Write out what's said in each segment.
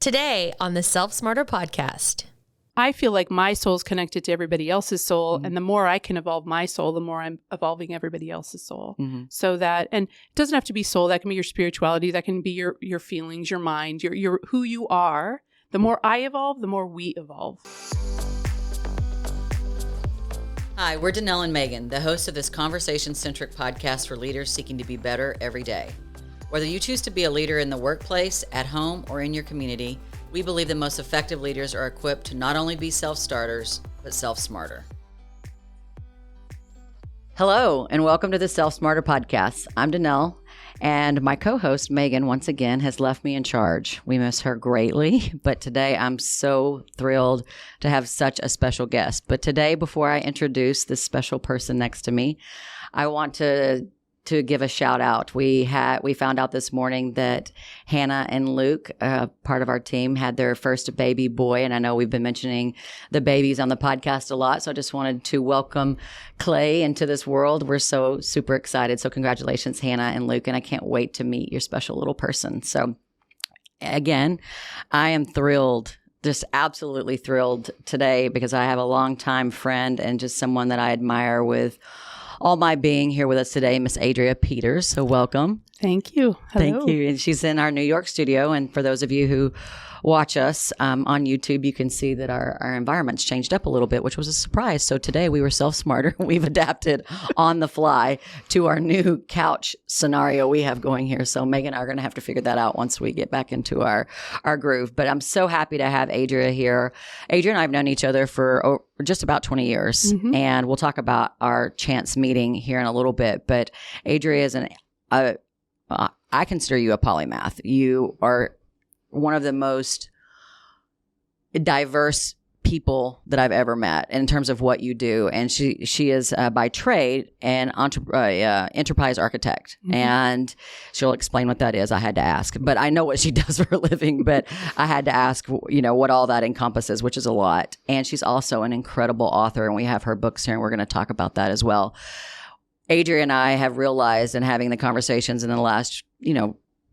Today on the Self Smarter podcast. I feel like my soul's connected to everybody else's soul. And the more I can evolve my soul, the more I'm evolving everybody else's soul. So that, and it doesn't have to be soul. That can be your spirituality. That can be your feelings, your mind, your who you are. The more I evolve, the more we evolve. Hi, we're Danelle and Megan, the hosts of this conversation-centric podcast for leaders seeking to be better every day. Whether you choose to be a leader in the workplace, at home, or in your community, we believe the most effective leaders are equipped to not only be self-starters, but self-smarter. Hello, and welcome to the Self Smarter podcast. I'm Danelle, and my co-host, Megan, once again has left me in charge. We miss her greatly, but today I'm so thrilled to have such a special guest. But today, before I introduce this special person next to me, I want to give a shout out. We found out this morning that Hannah and Luke, part of our team, had their first baby boy. And I know we've been mentioning the babies on the podcast a lot. So I just wanted to welcome Clay into this world. We're so super excited. So congratulations, Hannah and Luke. And I can't wait to meet your special little person. So again, I am thrilled, just absolutely thrilled today because I have a longtime friend and just someone that I admire with all my being here with us today, Miss Adrea Peters. So welcome. Thank you. Hello. Thank you. And she's in our New York studio. And for those of you who watch us on YouTube, you can see that our environment's changed up a little bit, which was a surprise. So today we were self-smarter. We've adapted on the fly to our new couch scenario we have going here. So Megan and I are going to have to figure that out once we get back into our groove. But I'm so happy to have Adrea here. Adrea and I have known each other for just about 20 years. And we'll talk about our chance meeting here in a little bit. But Adrea is I consider you a polymath. You are one of the most diverse people that I've ever met in terms of what you do. And she is by trade an enterprise architect. And she'll explain what that is. I had to ask, but I know what she does for a living, but I had to ask, what all that encompasses, which is a lot. And she's also an incredible author, and we have her books here, and we're going to talk about that as well. Adrea and I have realized in having the conversations in the last,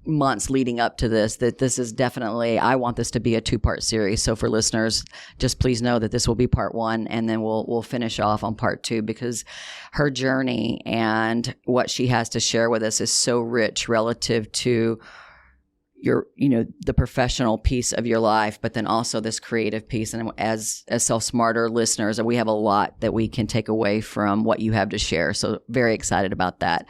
months leading up to this, that this is definitely, I want this to be a 2-part series. So for listeners, just please know that this will be part 1, and then we'll finish off on part 2, because her journey and what she has to share with us is so rich relative to your, the professional piece of your life, but then also this creative piece. And as self-smarter listeners, we have a lot that we can take away from what you have to share. So very excited about that.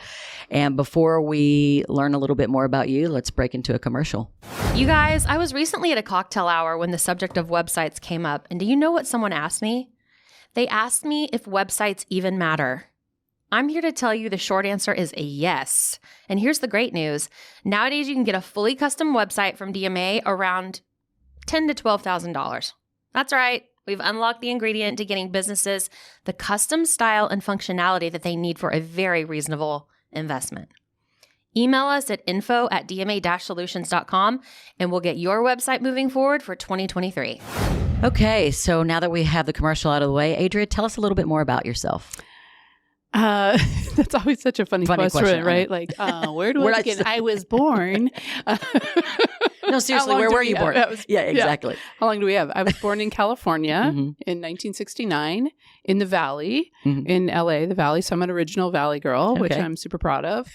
And before we learn a little bit more about you, let's break into a commercial. You guys, I was recently at a cocktail hour when the subject of websites came up. And do you know what someone asked me? They asked me if websites even matter. I'm here to tell you the short answer is a yes. And here's the great news. Nowadays, you can get a fully custom website from DMA around $10,000 to $12,000. That's right. We've unlocked the ingredient to getting businesses the custom style and functionality that they need for a very reasonable investment. Email us at info@dma-solutions.com and we'll get your website moving forward for 2023. Okay, so now that we have the commercial out of the way, Adrea, tell us a little bit more about yourself. That's always such a funny question, right? Like, where do I begin? I was born. No, seriously, where were you born? Yeah, exactly. Yeah. How long do we have? I was born in California in 1969 in the Valley, in LA, the Valley. So I'm an original Valley girl, which I'm super proud of.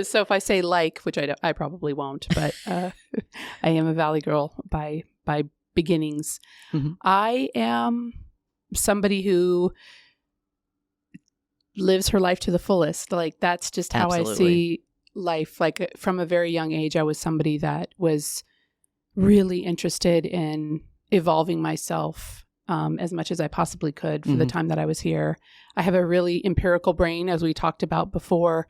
So if I say which I probably won't, but I am a Valley girl by beginnings. I am somebody who lives her life to the fullest. Like, that's just how I see life. Like, from a very young age, I was somebody that was really interested in evolving myself as much as I possibly could for the time that I was here. I have a really empirical brain, as we talked about before.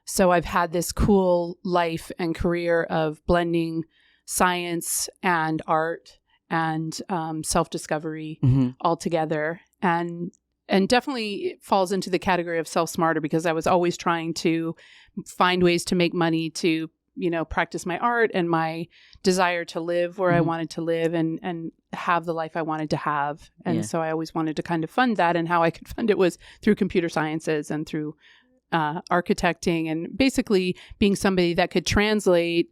So I've had this cool life and career of blending science and art and self-discovery all together. And definitely falls into the category of self-smarter, because I was always trying to find ways to make money to, practice my art and my desire to live where I wanted to live and have the life I wanted to have. And so I always wanted to kind of fund that. And how I could fund it was through computer sciences and through architecting, and basically being somebody that could translate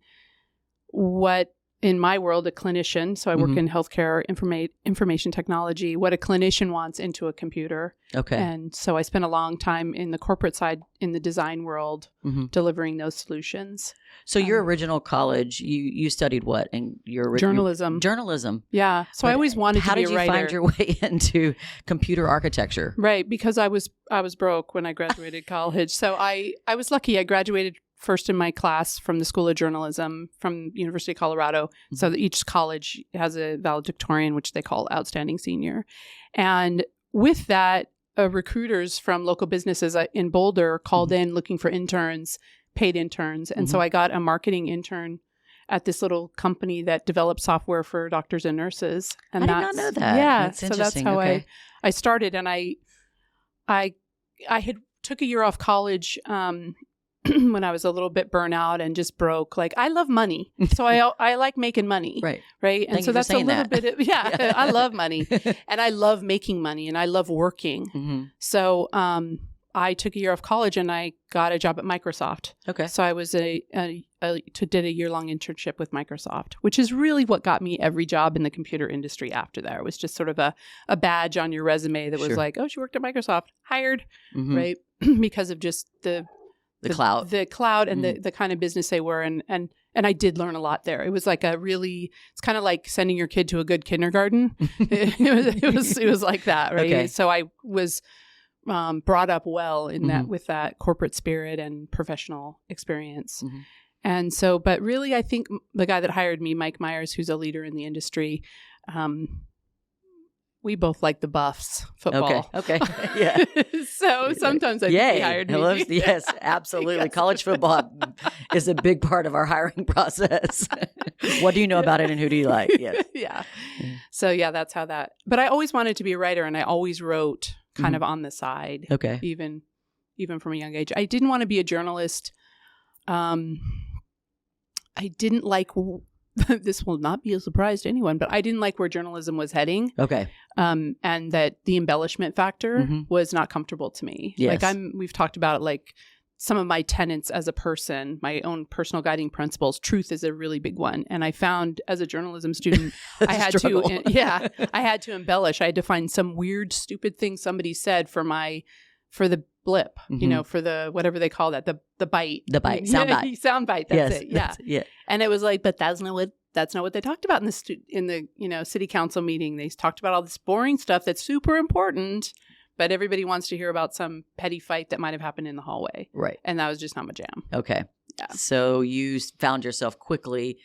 what in my world, a clinician. So I work in healthcare information technology, what a clinician wants into a computer. Okay. And so I spent a long time in the corporate side, in the design world, delivering those solutions. So your original college, you studied what? And your journalism. Journalism. Yeah. So I always wanted to be a writer. How did you find your way into computer architecture? Right. Because I was broke when I graduated college. So I was lucky. I graduated first in my class from the School of Journalism from University of Colorado. So each college has a valedictorian, which they call outstanding senior. And with that, recruiters from local businesses in Boulder called in looking for interns, paid interns. And so I got a marketing intern at this little company that developed software for doctors and nurses. And I did not know that. Yeah. That's so that's how I started. And I had took a year off college when I was a little bit burnout and just broke. Like, I love money. So I like making money. Right. Right. And so that's a little bit of, I love money and I love making money and I love working. So I took a year off college and I got a job at Microsoft. Okay. So I was did a year-long internship with Microsoft, which is really what got me every job in the computer industry after that. It was just sort of a badge on your resume that was like, oh, she worked at Microsoft, hired, right? Because of just the cloud and the kind of business they were. And I did learn a lot there. It was like it's kind of like sending your kid to a good kindergarten. it was like that. Right. Okay. So I was brought up well in that, with that corporate spirit and professional experience. And so, but really, I think the guy that hired me, Mike Myers, who's a leader in the industry, we both like the Buffs football. Okay. Yeah. So sometimes I think he hired me. Yes, absolutely. College football is a big part of our hiring process. What do you know about it and who do you like? Yes. Yeah. So that's how that. But I always wanted to be a writer and I always wrote kind of on the side. Okay. Even from a young age. I didn't want to be a journalist. I didn't like this will not be a surprise to anyone, but I didn't like where journalism was heading. Okay. And that the embellishment factor was not comfortable to me. Yes. Like we've talked about it, like some of my tenets as a person, my own personal guiding principles, truth is a really big one. And I found as a journalism student, I had to embellish. I had to find some weird, stupid thing somebody said for the blip, for the, whatever they call that, the bite. The bite, sound bite. Sound bite, that's it, yeah. Yeah. And it was like, but that's not what they talked about in the city council meeting. They talked about all this boring stuff that's super important, but everybody wants to hear about some petty fight that might have happened in the hallway. Right. And that was just not my jam. Okay. Yeah. So you found yourself quickly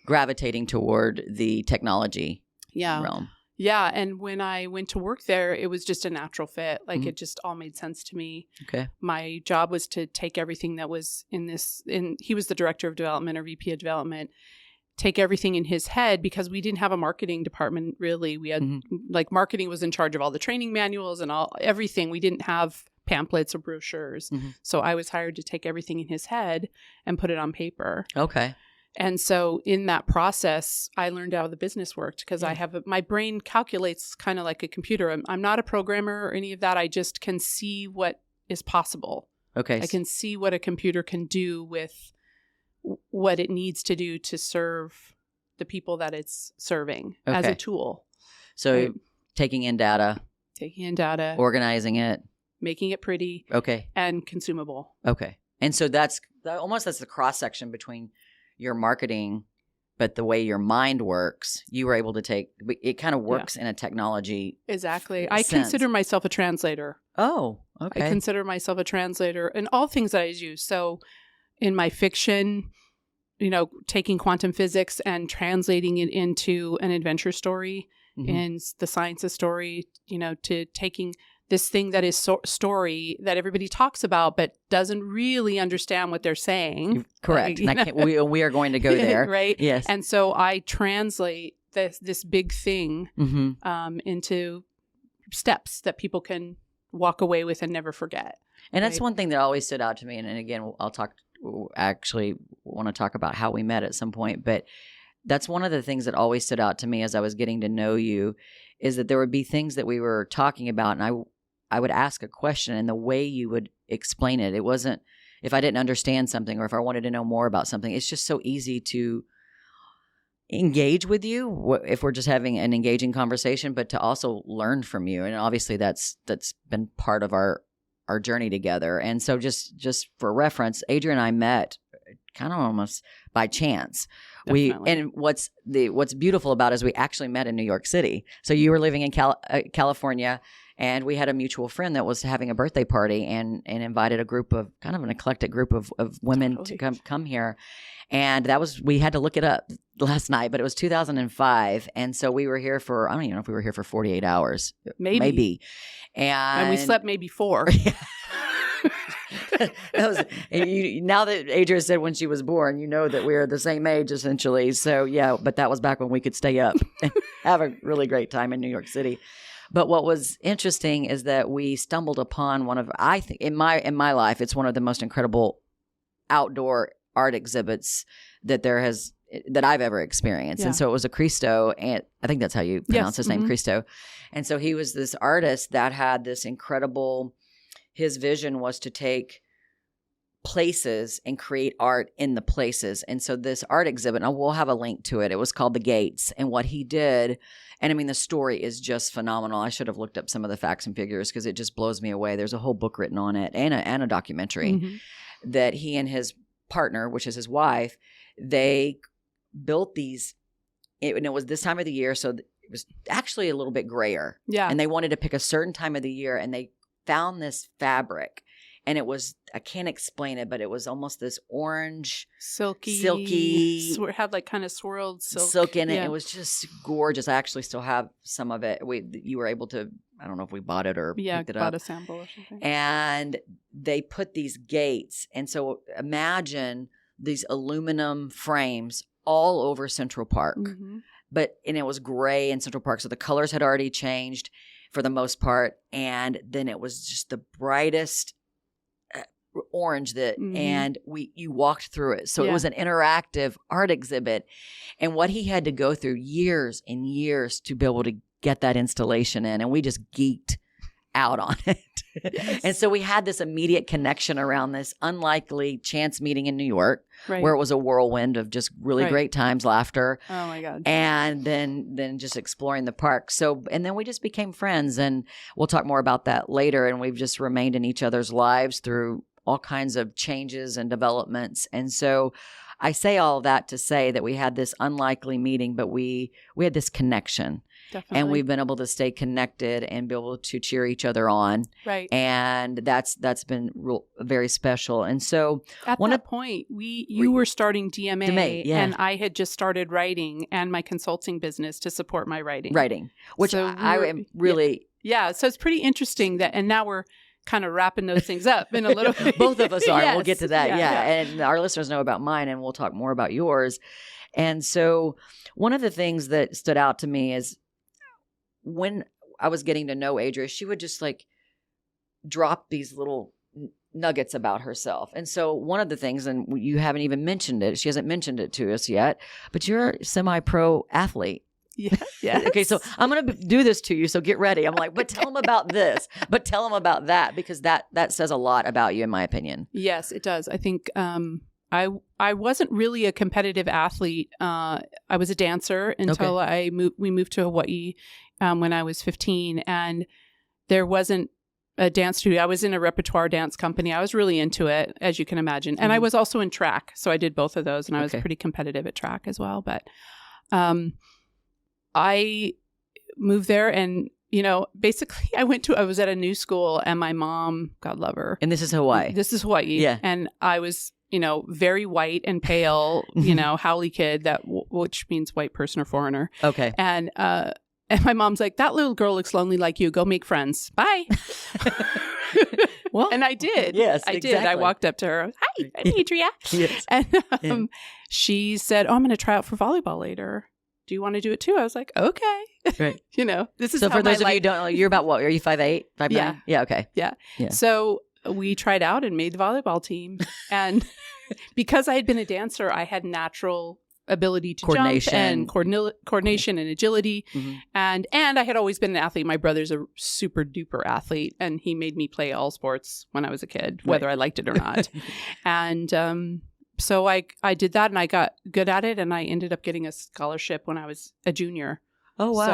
gravitating toward the technology realm. Yeah. And when I went to work there, it was just a natural fit. Like it just all made sense to me. Okay. My job was to take everything that was he was the director of development or VP of development, take everything in his head because we didn't have a marketing department really. We had like marketing was in charge of all the training manuals and everything. We didn't have pamphlets or brochures. So I was hired to take everything in his head and put it on paper. Okay. And so in that process, I learned how the business worked because my brain calculates kind of like a computer. I'm not a programmer or any of that. I just can see what is possible. Okay. I can see what a computer can do with what it needs to do to serve the people that it's serving as a tool. So taking in data, organizing it, making it pretty, and consumable. Okay. And so that's the cross section between your marketing, but the way your mind works, you were able to take, it kind of works in a technology. Exactly. I consider myself a translator. Oh, okay. I consider myself a translator in all things that I use. So in my fiction, taking quantum physics and translating it into an adventure story and the sciences story, to taking this thing that is story that everybody talks about, but doesn't really understand what they're saying. Correct. We are going to go there. Right. Yes. And so I translate this big thing into steps that people can walk away with and never forget. And that's one thing that always stood out to me. And again, actually want to talk about how we met at some point, but that's one of the things that always stood out to me as I was getting to know you, is that there would be things that we were talking about and I would ask a question and the way you would explain it, it wasn't, if I didn't understand something or if I wanted to know more about something, it's just so easy to engage with you if we're just having an engaging conversation, but to also learn from you. And obviously that's been part of our journey together. And so just for reference, Adrea and I met kind of almost by chance. Definitely. What's beautiful about it is we actually met in New York City. So you were living in California, and we had a mutual friend that was having a birthday party and invited a group of kind of an eclectic group of women to come here. And we had to look it up last night, but it was 2005. And so we were here I don't even know if we were here for 48 hours. Maybe. And we slept maybe 4. Now that Adrea said when she was born, you know that we're the same age essentially. So yeah, but that was back when we could stay up and have a really great time in New York City. But what was interesting is that we stumbled upon I think in my life, it's one of the most incredible outdoor art exhibits that I've ever experienced. Yeah. And so it was a Cristo, and I think that's how you pronounce his name, Cristo. And so he was this artist that had this incredible, his vision was to take places and create art in the places. And so this art exhibit, and we'll have a link to it, it was called The Gates. And what he did, and I mean, the story is just phenomenal. I should have looked up some of the facts and figures because it just blows me away. There's a whole book written on it and a documentary that he and his partner, which is his wife, they built these, and it was this time of the year, so it was actually a little bit grayer. Yeah. And they wanted to pick a certain time of the year, and they found this fabric, and it was, I can't explain it, but it was almost this orange, silky, had like kind of swirled silk in it. It was just gorgeous. I actually still have some of it. You were able to, I don't know if we bought it or picked it up. Bought a sample or something. And they put these gates, and so imagine these aluminum frames all over Central Park. And it was gray in Central Park, so the colors had already changed for the most part, and then it was just the brightest orange and you walked through it. So it was an interactive art exhibit, and what he had to go through years and years to be able to get that installation in, and we just geeked out on it. Yes. And so we had this immediate connection around this unlikely chance meeting in New York, where it was a whirlwind of just really great times, laughter. Oh my God. And then just exploring the park. So, and then we just became friends, and we'll talk more about that later. And we've just remained in each other's lives through all kinds of changes and developments. And so I say all that to say that we had this unlikely meeting, but we had this connection. Definitely. And we've been able to stay connected and be able to cheer each other on. Right. And that's been very special. And so at that point, you were starting DMA, and I had just started writing and my consulting business to support my writing. Which so I am really... Yeah. So it's pretty interesting and now we're kind of wrapping those things up in a little bit. Both of us are. Yes. We'll get to that. Yeah. And our listeners know about mine, and we'll talk more about yours. And so one of the things that stood out to me is when I was getting to know Adrea, she would just like drop these little nuggets about herself. And so one of the things, and you haven't even mentioned it, she hasn't mentioned it to us yet, but you're a semi-pro athlete. Yeah. Okay, so I'm going to do this to you, so get ready. I'm like, but tell them about this, but tell them about that, because that says a lot about you, in my opinion. Yes, it does. I think I wasn't really a competitive athlete. I was a dancer until we moved to Hawaii when I was 15, and there wasn't a dance studio. I was in a repertoire dance company. I was really into it, as you can imagine. And I was also in track, so I did both of those, and I was pretty competitive at track as well. But I moved there, and basically I was at a new school, and my mom, God love her. And this is Hawaii. Yeah. And I was, very white and pale, haole kid, which means white person or foreigner. Okay. And my mom's like, that little girl looks lonely like you. Go make friends. Bye. Well, and I did. Yes, I did. I walked up to her. Hi, I'm Adrea. Yes. And she said, I'm going to try out for volleyball later. Do you want to do it too? I was like, okay. Right. This is so for those of you who don't know, you're about what? Are you 5'8", 5'9"? Yeah. Yeah. Okay. Yeah. So we tried out and made the volleyball team. And because I had been a dancer, I had natural ability to jump and coordination and agility. Mm-hmm. And I had always been an athlete. My brother's a super duper athlete, and he made me play all sports when I was a kid, whether I liked it or not. And so I did that and I got good at it, and I ended up getting a scholarship when I was a junior. Oh, wow.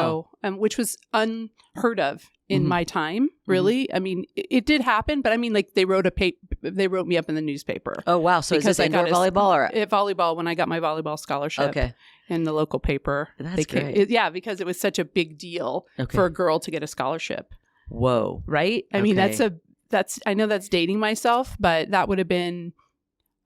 So, which was unheard of in my time, really. I mean, it did happen, but I mean, like they wrote me up in the newspaper. Oh, wow. So is this indoor volleyball or? Volleyball, when I got my volleyball scholarship in the local paper. That's great. Because it was such a big deal for a girl to get a scholarship. Whoa. Right? I mean, I know that's dating myself, but that would have been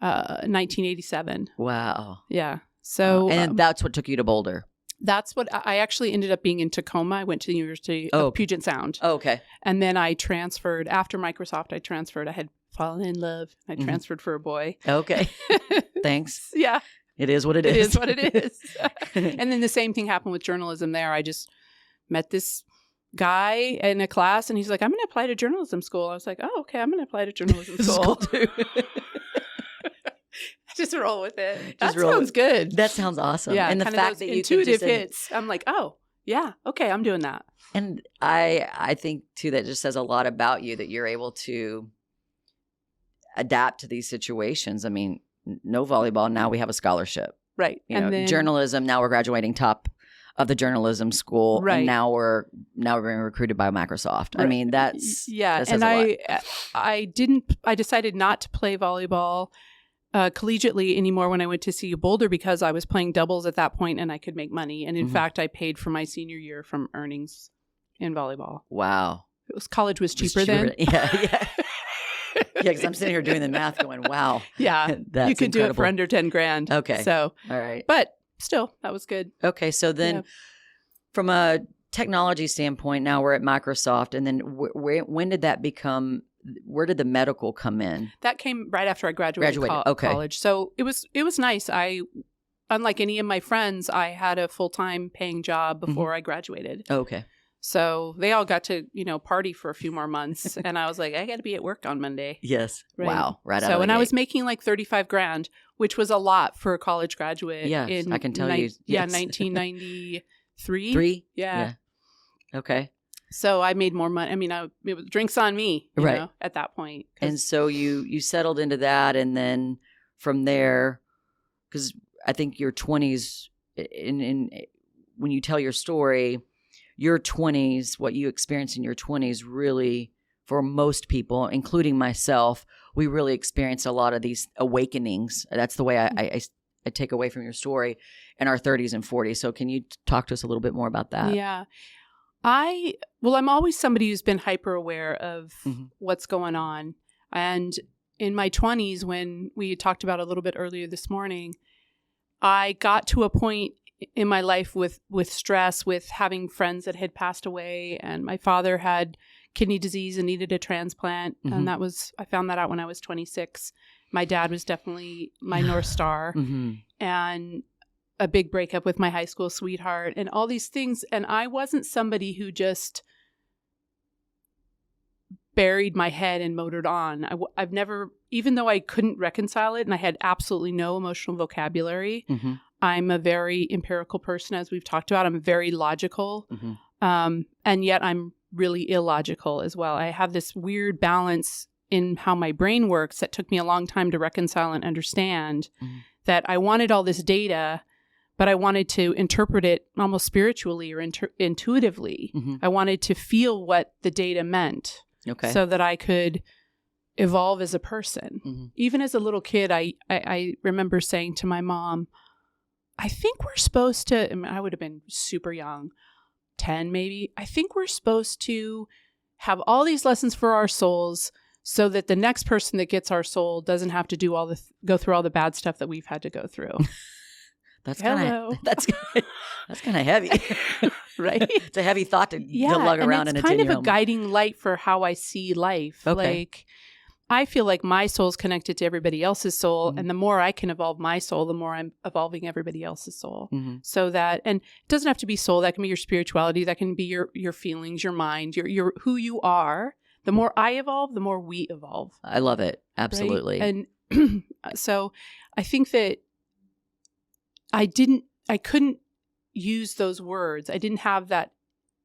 1987. Wow. Yeah. So. And that's what took you to Boulder. That's what I actually ended up being in Tacoma. I went to the University of Puget Sound. Oh, okay. And then I transferred after Microsoft. I had fallen in love. I transferred for a boy. Okay. Thanks. Yeah. It is what it is. It is what it is. And then the same thing happened with journalism there. I just met this guy in a class and he's like, I'm going to apply to journalism school. I was like, oh, okay. I'm going to apply to journalism school too. Just roll with it. That sounds good. That sounds awesome. Yeah, and the fact that you intuitive hits. I'm like, oh, yeah, okay, I'm doing that. And I think too that just says a lot about you that you're able to adapt to these situations. I mean, no volleyball, now we have a scholarship. Right. And then journalism, now we're graduating top of the journalism school. Right. And now we're being recruited by Microsoft. Right. I mean, that says a lot. I decided not to play volleyball collegiately anymore when I went to CU Boulder because I was playing doubles at that point and I could make money. And in fact, I paid for my senior year from earnings in volleyball. Wow. College was cheaper then. Yeah. Yeah, because I'm sitting here doing the math going, wow. Yeah. That's you could incredible. do it for under 10 grand. Okay. So, all right. But still, that was good. Okay. So then from a technology standpoint, now we're at Microsoft. And then when did that become... Where did the medical come in? That came right after I graduated college. So it was nice. Unlike any of my friends, I had a full-time paying job before I graduated. Okay. So they all got to, party for a few more months. And I was like, I got to be at work on Monday. Yes. Right. Wow. Right out of So, the and gate. I was making like 35 grand, which was a lot for a college graduate. Yes, I can tell you. Yeah, Yes. 1993. 3? Yeah. Okay. So I made more money. I mean, it was drinks on me, you know, at that point. And so you settled into that, and then from there, because I think your 20s, when you tell your story, your 20s, what you experienced in your 20s, really, for most people, including myself, we really experienced a lot of these awakenings. That's the way I take away from your story in our 30s and 40s. So can you talk to us a little bit more about that? Yeah. I'm always somebody who's been hyper aware of what's going on. And in my 20s, when we talked about a little bit earlier this morning, I got to a point in my life with stress, with having friends that had passed away. And my father had kidney disease and needed a transplant. And I found that out when I was 26. My dad was definitely my North Star. And a big breakup with my high school sweetheart and all these things. And I wasn't somebody who just buried my head and motored on. I've never, even though I couldn't reconcile it and I had absolutely no emotional vocabulary, I'm a very empirical person, as we've talked about. I'm very logical. And yet I'm really illogical as well. I have this weird balance in how my brain works that took me a long time to reconcile and understand that I wanted all this data, but I wanted to interpret it almost spiritually or intuitively. I wanted to feel what the data meant so that I could evolve as a person. Even as a little kid, I remember saying to my mom, I think we're supposed to, I would have been super young, 10 maybe. I think we're supposed to have all these lessons for our souls so that the next person that gets our soul doesn't have to do go through all the bad stuff that we've had to go through. That's kind of heavy, right? It's a heavy thought to lug around in a 10-year-old. It's kind of a guiding light for how I see life. Like, I feel like my soul's connected to everybody else's soul, and the more I can evolve my soul, the more I'm evolving everybody else's soul. So that, and it doesn't have to be soul. That can be your spirituality. That can be your feelings, your mind, your who you are. The more I evolve, the more we evolve. I love it. Absolutely. Right? And so I think that I couldn't use those words. I didn't have that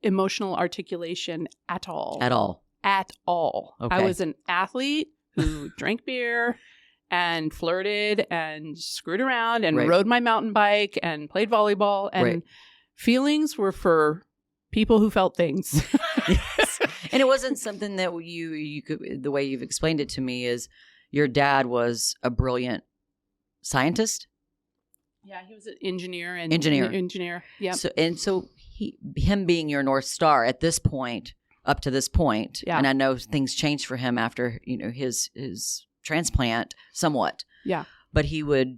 emotional articulation at all. At all. At all. Okay. I was an athlete who drank beer and flirted and screwed around and rode my mountain bike and played volleyball. And feelings were for people who felt things. Yes. And it wasn't something that you could, the way you've explained it to me is your dad was a brilliant scientist. Yeah, he was an engineer. Yeah. So him being your North Star at this point, up to this point, and I know things changed for him after, his transplant somewhat. Yeah. But he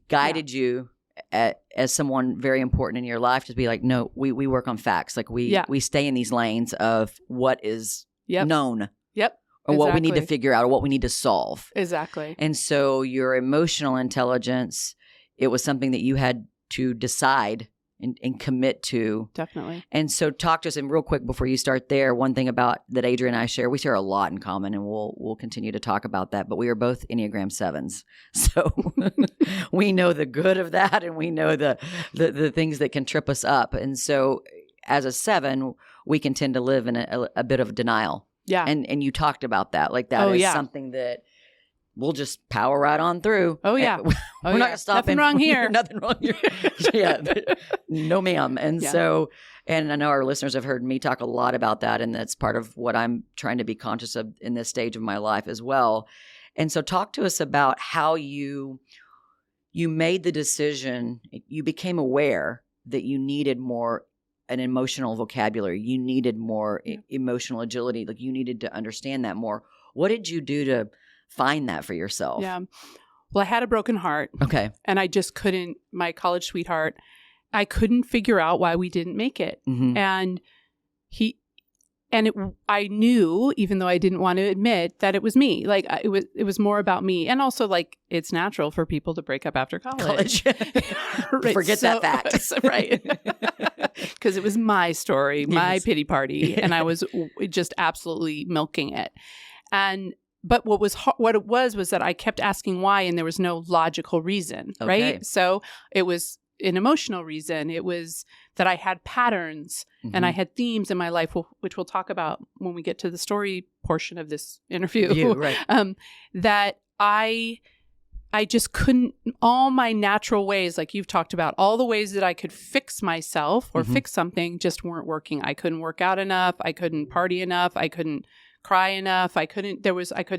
guided you as someone very important in your life to be like, no, we work on facts. Like we stay in these lanes of what is known. Yep. Or what we need to figure out or what we need to solve. Exactly. And so your emotional intelligence, it was something that you had to decide and commit to. Definitely. And so talk to us, and real quick before you start there, one thing about that Adrea and I share, we share a lot in common, and we'll continue to talk about that, but we are both Enneagram 7s. So we know the good of that, and we know the things that can trip us up. And so as a 7, we can tend to live in a bit of denial. Yeah. And you talked about that. Like that is something that we'll just power right on through. Oh, yeah. We're not going to stop. Nothing wrong here. Nothing wrong here. Yeah. No, ma'am. And so, and I know our listeners have heard me talk a lot about that. And that's part of what I'm trying to be conscious of in this stage of my life as well. And so talk to us about how you made the decision, you became aware that you needed more an emotional vocabulary. You needed more emotional agility. Like you needed to understand that more. What did you do to find that for yourself? Yeah. Well, I had a broken heart. Okay. And I just couldn't, my college sweetheart, I couldn't figure out why we didn't make it. Mm-hmm. And I knew, even though I didn't want to admit, that it was me. Like it was more about me. And also, like, it's natural for people to break up after college. Right. Forget that fact. Right. Because it was my story, my pity party, and I was just absolutely milking it. But what it was that I kept asking why, and there was no logical reason, right? So it was an emotional reason. It was that I had patterns and I had themes in my life, which we'll talk about when we get to the story portion of this interview. Right. That I just couldn't, all my natural ways, like you've talked about, all the ways that I could fix myself or fix something just weren't working. I couldn't work out enough. I couldn't party enough. I couldn't cry enough. I couldn't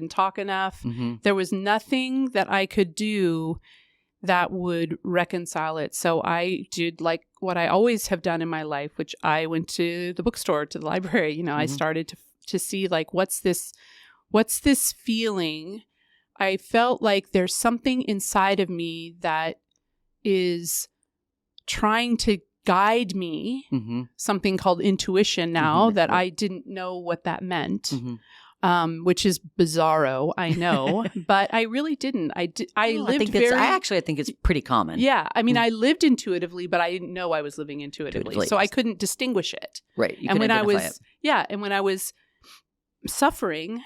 talk enough. Mm-hmm. There was nothing that I could do that would reconcile it. So I did like what I always have done in my life, which I went to the bookstore, to the library. I started to see like, what's this feeling? I felt like there's something inside of me that is trying to guide me, something called intuition now that I didn't know what that meant, which is bizarro, I know, but I really didn't. I think it's pretty common. Yeah. I mean, I lived intuitively, but I didn't know I was living intuitively. So I couldn't distinguish it. Right. And when I was suffering,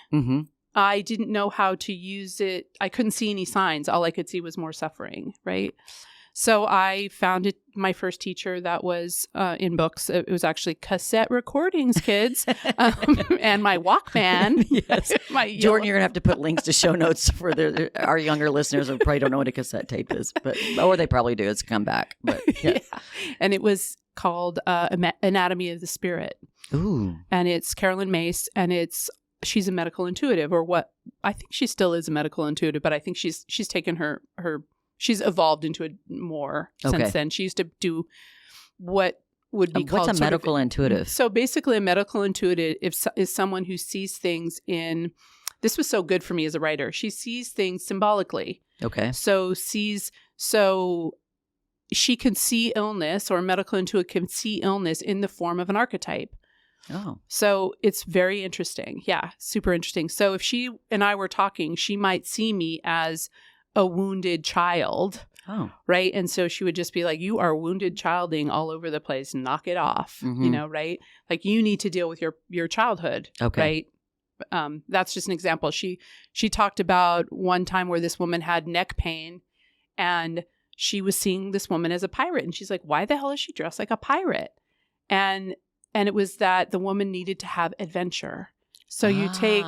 I didn't know how to use it. I couldn't see any signs. All I could see was more suffering, right? So I found my first teacher that was in books. It was actually cassette recordings, kids, and my Walkman. Yes. Jordan, you're going to have to put links to show notes for our younger listeners who probably don't know what a cassette tape is, or they probably do. It's come back. But yeah. And it was called Anatomy of the Spirit. Ooh. And it's Carolyn Myss, and she's a medical intuitive, or what I think she still is a medical intuitive, but I think she's taken her she's evolved into it more since then. She used to do what would be called what's a medical intuitive? So basically, a medical intuitive is someone who sees things in. This was so good for me as a writer. She sees things symbolically. Okay. So she can see illness, or a medical intuitive can see illness in the form of an archetype. Oh. So it's very interesting. Yeah, super interesting. So if she and I were talking, she might see me as a wounded child. Oh. Right. And so she would just be like, you are wounded childing all over the place. Knock it off. Right. Like, you need to deal with your childhood. Okay. Right. That's just an example. She talked about one time where this woman had neck pain, and she was seeing this woman as a pirate. And she's like, why the hell is she dressed like a pirate? And it was that the woman needed to have adventure. So you take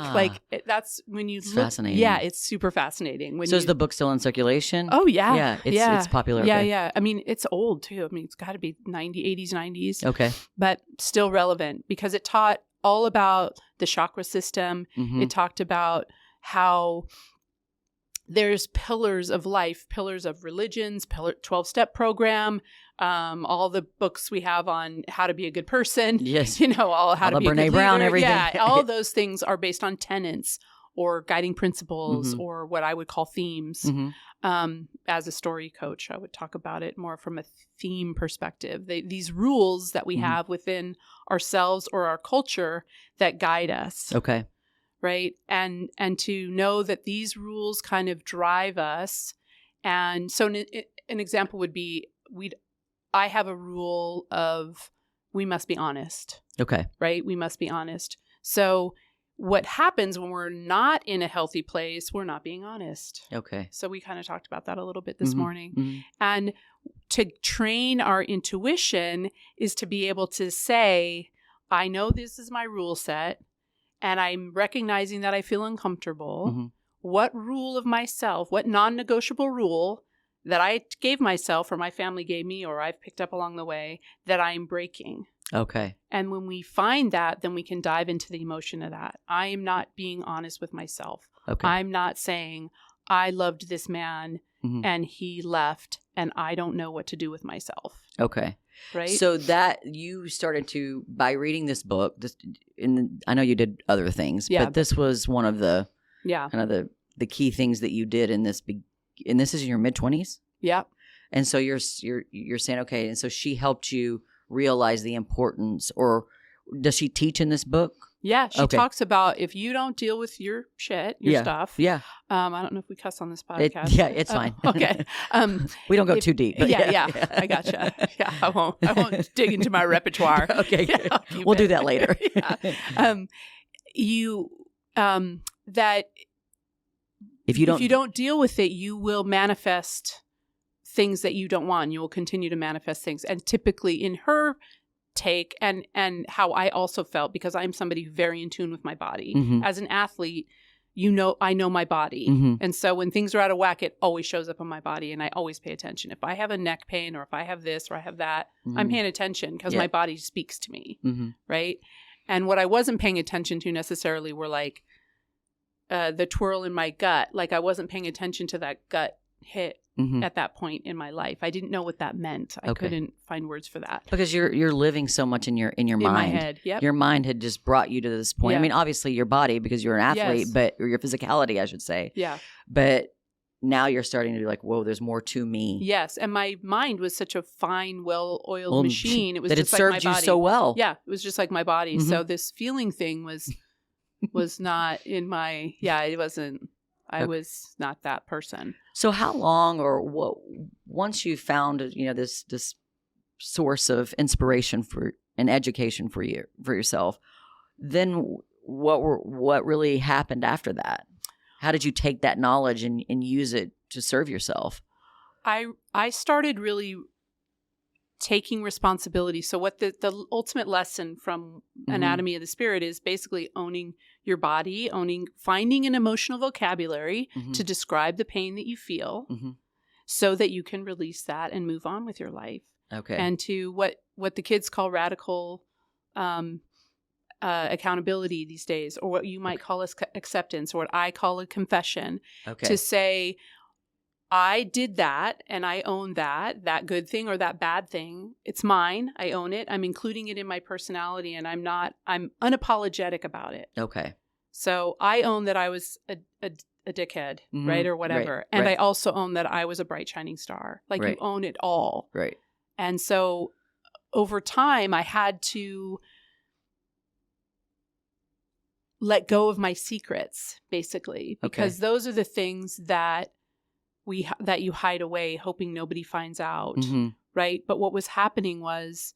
that's when you look. Fascinating. Yeah, it's super fascinating. So is the book still in circulation? Oh yeah. Yeah, it's popular. Yeah, okay. yeah. I mean, it's old too. I mean, it's got to be 80s, 90s. Okay. But still relevant because it taught all about the chakra system. Mm-hmm. It talked about how there's pillars of life, pillars of religions, 12-step program, all the books we have on how to be a good person. Yes. All how to be a good Brene Brown, leader. everything. Yeah, all those things are based on tenets or guiding principles Mm-hmm. or what I would call themes. Mm-hmm. As a story coach, I would talk about it more from a theme perspective. These rules that we Mm-hmm. have within ourselves or our culture that guide us. Okay. Right. And to know that these rules kind of drive us. And so an example would be I have a rule of we must be honest. Okay. Right. We must be honest. So what happens when we're not in a healthy place, we're not being honest. Okay. So we kind of talked about that a little bit this Mm-hmm. morning. Mm-hmm. And to train our intuition is to be able to say, I know this is my rule set. And I'm recognizing that I feel uncomfortable. Mm-hmm. What rule of myself, what non-negotiable rule that I gave myself or my family gave me or I've picked up along the way that I'm breaking? Okay. And when we find that, then we can dive into the emotion of that. I am not being honest with myself. Okay. I'm not saying I loved this man Mm-hmm. and he left and I don't know what to do with myself. Okay. Right. So that you started to, by reading this book, I know you did other things, Yeah. but this was one of the Yeah. kind of the key things that you did in this. And this is in your mid-20s. Yeah. And so you're saying, okay, and so she helped you realize the importance, or does she teach in this book? Yeah, she Okay. talks about if you don't deal with your shit, your stuff. Yeah. I don't know if we cuss on this podcast. It's fine. Okay. We don't go too deep. But yeah, I gotcha. Yeah, I won't dig into my repertoire. Okay, good. Yeah, We'll do that later. Yeah. That if you don't deal with it, you will manifest things that you don't want. You will continue to manifest things. And typically in her take and how I also felt, because I'm somebody very in tune with my body. Mhm. As an athlete, I know my body. Mhm. And so when things are out of whack, it always shows up on my body and I always pay attention. If I have a neck pain or if I have this or I have that, I'm paying attention because Yeah. my body speaks to me. Mm-hmm. Right. And what I wasn't paying attention to necessarily were like the twirl in my gut. Like I wasn't paying attention to that gut hit Mm-hmm. at that point in my life. I didn't know what that meant. I Okay. couldn't find words for that. Because you're living so much in your mind. In my head. Yep. Your mind had just brought you to this point. I Yeah. mean, obviously your body, because you're an athlete, Yes. or your physicality, I should say. Yeah. But now you're starting to be like, whoa, there's more to me. Yes. And my mind was such a fine, well-oiled Well, machine. It was that just it like my served you body. so well. Yeah. It was just like my body. Mhm. So this feeling thing was not in my, it wasn't, I was not that person. So how long, or what, once you found, this source of inspiration for and education for yourself, then what really happened after that? How did you take that knowledge and use it to serve yourself? I started really taking responsibility. So what the ultimate lesson from Anatomy of the Spirit is basically owning your body, finding an emotional vocabulary to describe the pain that you feel so that you can release that and move on with your life. Okay. And to what the kids call radical accountability these days, or what you might call acceptance, or what I call a confession. Okay. To say, I did that and I own that good thing or that bad thing. It's mine. I own it. I'm including it in my personality and I'm unapologetic about it. Okay. So I own that I was a dickhead, right? Or whatever. Right. And Right. I also own that I was a bright shining star. Like Right. you own it all. Right. And so over time I had to let go of my secrets, basically, because those are the things that you hide away, hoping nobody finds out, right? But what was happening was,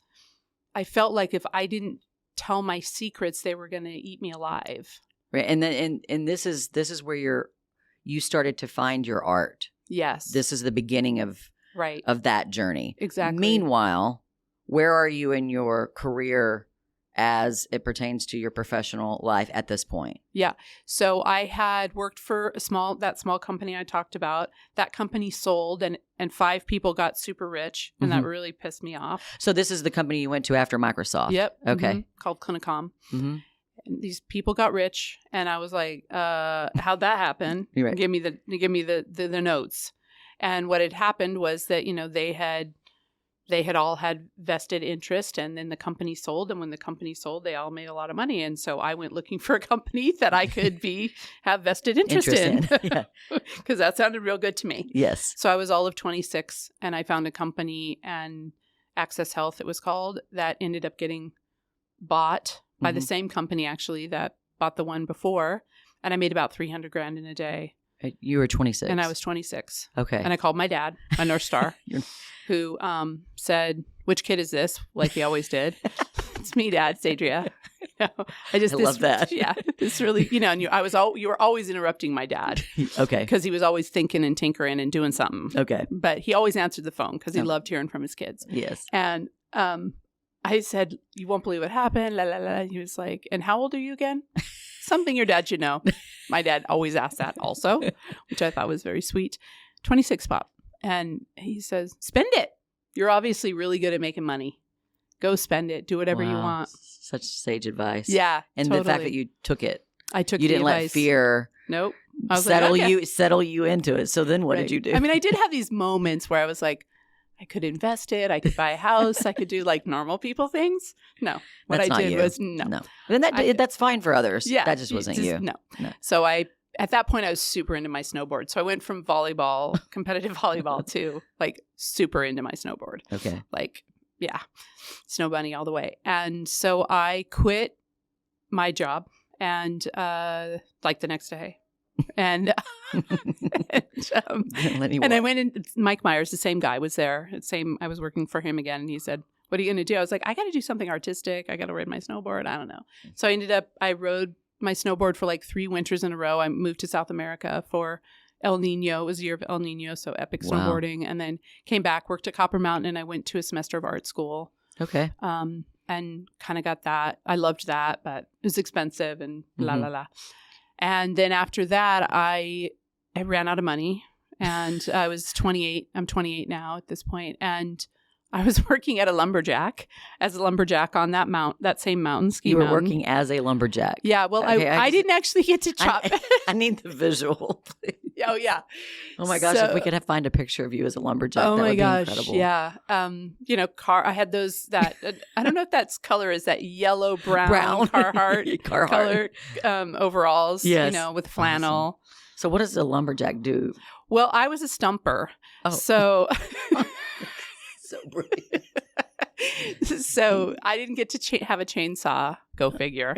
I felt like if I didn't tell my secrets, they were going to eat me alive. Right, and then and this is where you started to find your art. Yes, This is the beginning of right of that journey. exactly. Meanwhile, where are you in your career as it pertains to your professional life at this point? Yeah. So I had worked for that small company I talked about. That company sold and 5 people got super rich, and that really pissed me off. So this is the company you went to after Microsoft? Yep. Okay. Called Clinicom. And these people got rich, and I was like, how'd that happen? Right. Give me the notes. And what had happened was that, they had all had vested interest, and then the company sold. And when the company sold, they all made a lot of money. And so I went looking for a company that I could have vested interest in. Yeah. Because that sounded real good to me. Yes. So I was all of 26, and I found a company, and Access Health, it was called, that ended up getting bought by the same company, actually, that bought the one before. And I made about $300,000 in a day. You were 26. And I was 26. Okay. And I called my dad, my North Star, who said, "Which kid is this?" Like he always did. "It's me, Dad. It's Adrea." I love that. Yeah. It's really, and you were always interrupting my dad. Okay. Because he was always thinking and tinkering and doing something. Okay. But he always answered the phone because he loved hearing from his kids. Yes. And I said, "You won't believe what happened." La, la, la. He was like, "And how old are you again?" "Something your dad should know." My dad always asked that also, which I thought was very sweet. 26, Pop. And he says, "Spend it. You're obviously really good at making money. Go spend it. Do whatever you want." Such sage advice. Yeah. And totally. the fact that you took it. I took You the didn't let advice. fear Nope. I was settle like, okay. settle you into it. So then what did you do? I mean, I did have these moments where I was like, I could invest it. I could buy a house. I could do like normal people things. No. What That's I not did you. was no. No. Then that's fine for others. Yeah. That just wasn't you. No. So at that point, I was super into my snowboard. So I went from volleyball, competitive volleyball, to like super into my snowboard. Okay. Like, yeah, snow bunny all the way. And so I quit my job and like the next day. And and I went in. Mike Myers, the same guy, was there. I was working for him again, and he said, "What are you going to do?" I was like, "I got to do something artistic. I got to ride my snowboard. I don't know." So I rode my snowboard for like 3 winters in a row. I moved to South America for El Nino. It was a year of El Nino, so epic snowboarding. And then came back, worked at Copper Mountain, and I went to a semester of art school. Okay. And kind of got that. I loved that, but it was expensive and la la la. And then after that, I ran out of money, and I was 28. I'm 28 now at this point, and I was working at a lumberjack as a lumberjack on that same mountain, Skye You were Mountain. working as a lumberjack. Yeah. Well, okay, I didn't actually get to chop. I need the visual. Oh yeah. Oh my gosh! If we could find a picture of you as a lumberjack, that would be incredible. Yeah. I had those that I don't know if that's color is that yellow brown Carhartt color overalls. Yes. With flannel. Awesome. So what does a lumberjack do? Well, I was a stumper. Oh. So. So brilliant. So I didn't get to have a chainsaw. Go figure.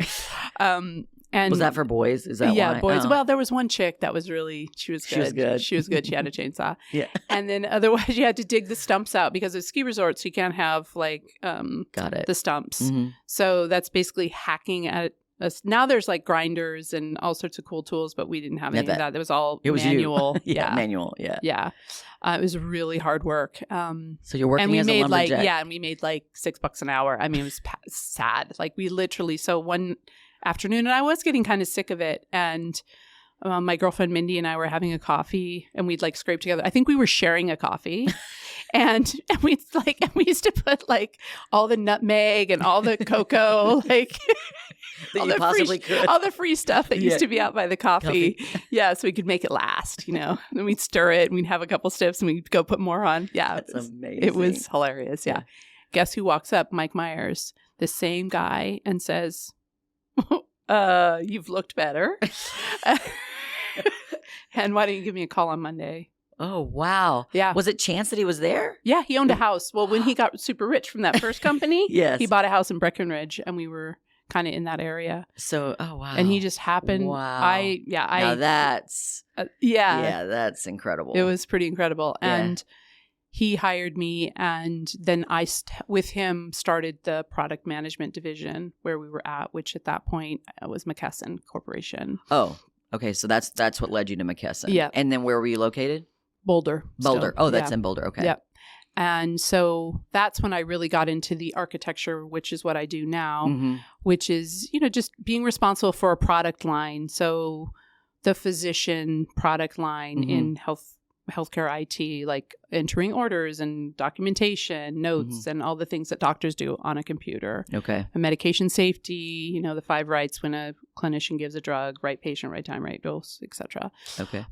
And was that for boys? Is that why? boys. Oh. Well, there was one chick that was really she was good. She was good. She had a chainsaw. Yeah. And then otherwise you had to dig the stumps out because at ski resorts you can't have like Got it. the stumps. Mm-hmm. So that's basically hacking at us. Now there's like grinders and all sorts of cool tools, but we didn't have any of that. It was all manual. Yeah, manual. Yeah. Yeah. It was really hard work. So you're working and we as made a lumberjack. and we made like $6 an hour. I mean, it was sad. Like we literally, so one afternoon, and I was getting kind of sick of it. And my girlfriend Mindy and I were having a coffee, and we'd like scrape together. I think we were sharing a coffee, and we used to put like all the nutmeg and all the cocoa, like that you possibly could. All the free stuff that used to be out by the coffee. Yeah, so we could make it last, And we'd stir it, and we'd have a couple sips, and we'd go put more on. Yeah, That's amazing. It was hilarious. Yeah. Guess who walks up? Mike Myers, the same guy, and says, "You've looked better. And why don't you give me a call on Monday?" Oh, wow. Yeah. Was it chance that he was there? Yeah, he owned a house. Well, when he got super rich from that first company, yes, he bought a house in Breckenridge, and we were kind of in that area. So, oh, wow. And he just happened. Wow. Now that's... Yeah, that's incredible. It was pretty incredible. Yeah. And he hired me, and then I, with him, started the product management division where we were at, which at that point was McKesson Corporation. Oh, okay. So that's what led you to McKesson. Yeah. And then where were you located? Boulder. Boulder. Still. Oh, that's in Boulder. Okay. Yep. And so that's when I really got into the architecture, which is what I do now, which is, just being responsible for a product line. So the physician product line in healthcare IT, like entering orders and documentation, notes, and all the things that doctors do on a computer. Okay. And medication safety, the 5 rights when a clinician gives a drug, right patient, right time, right dose, etc. Okay.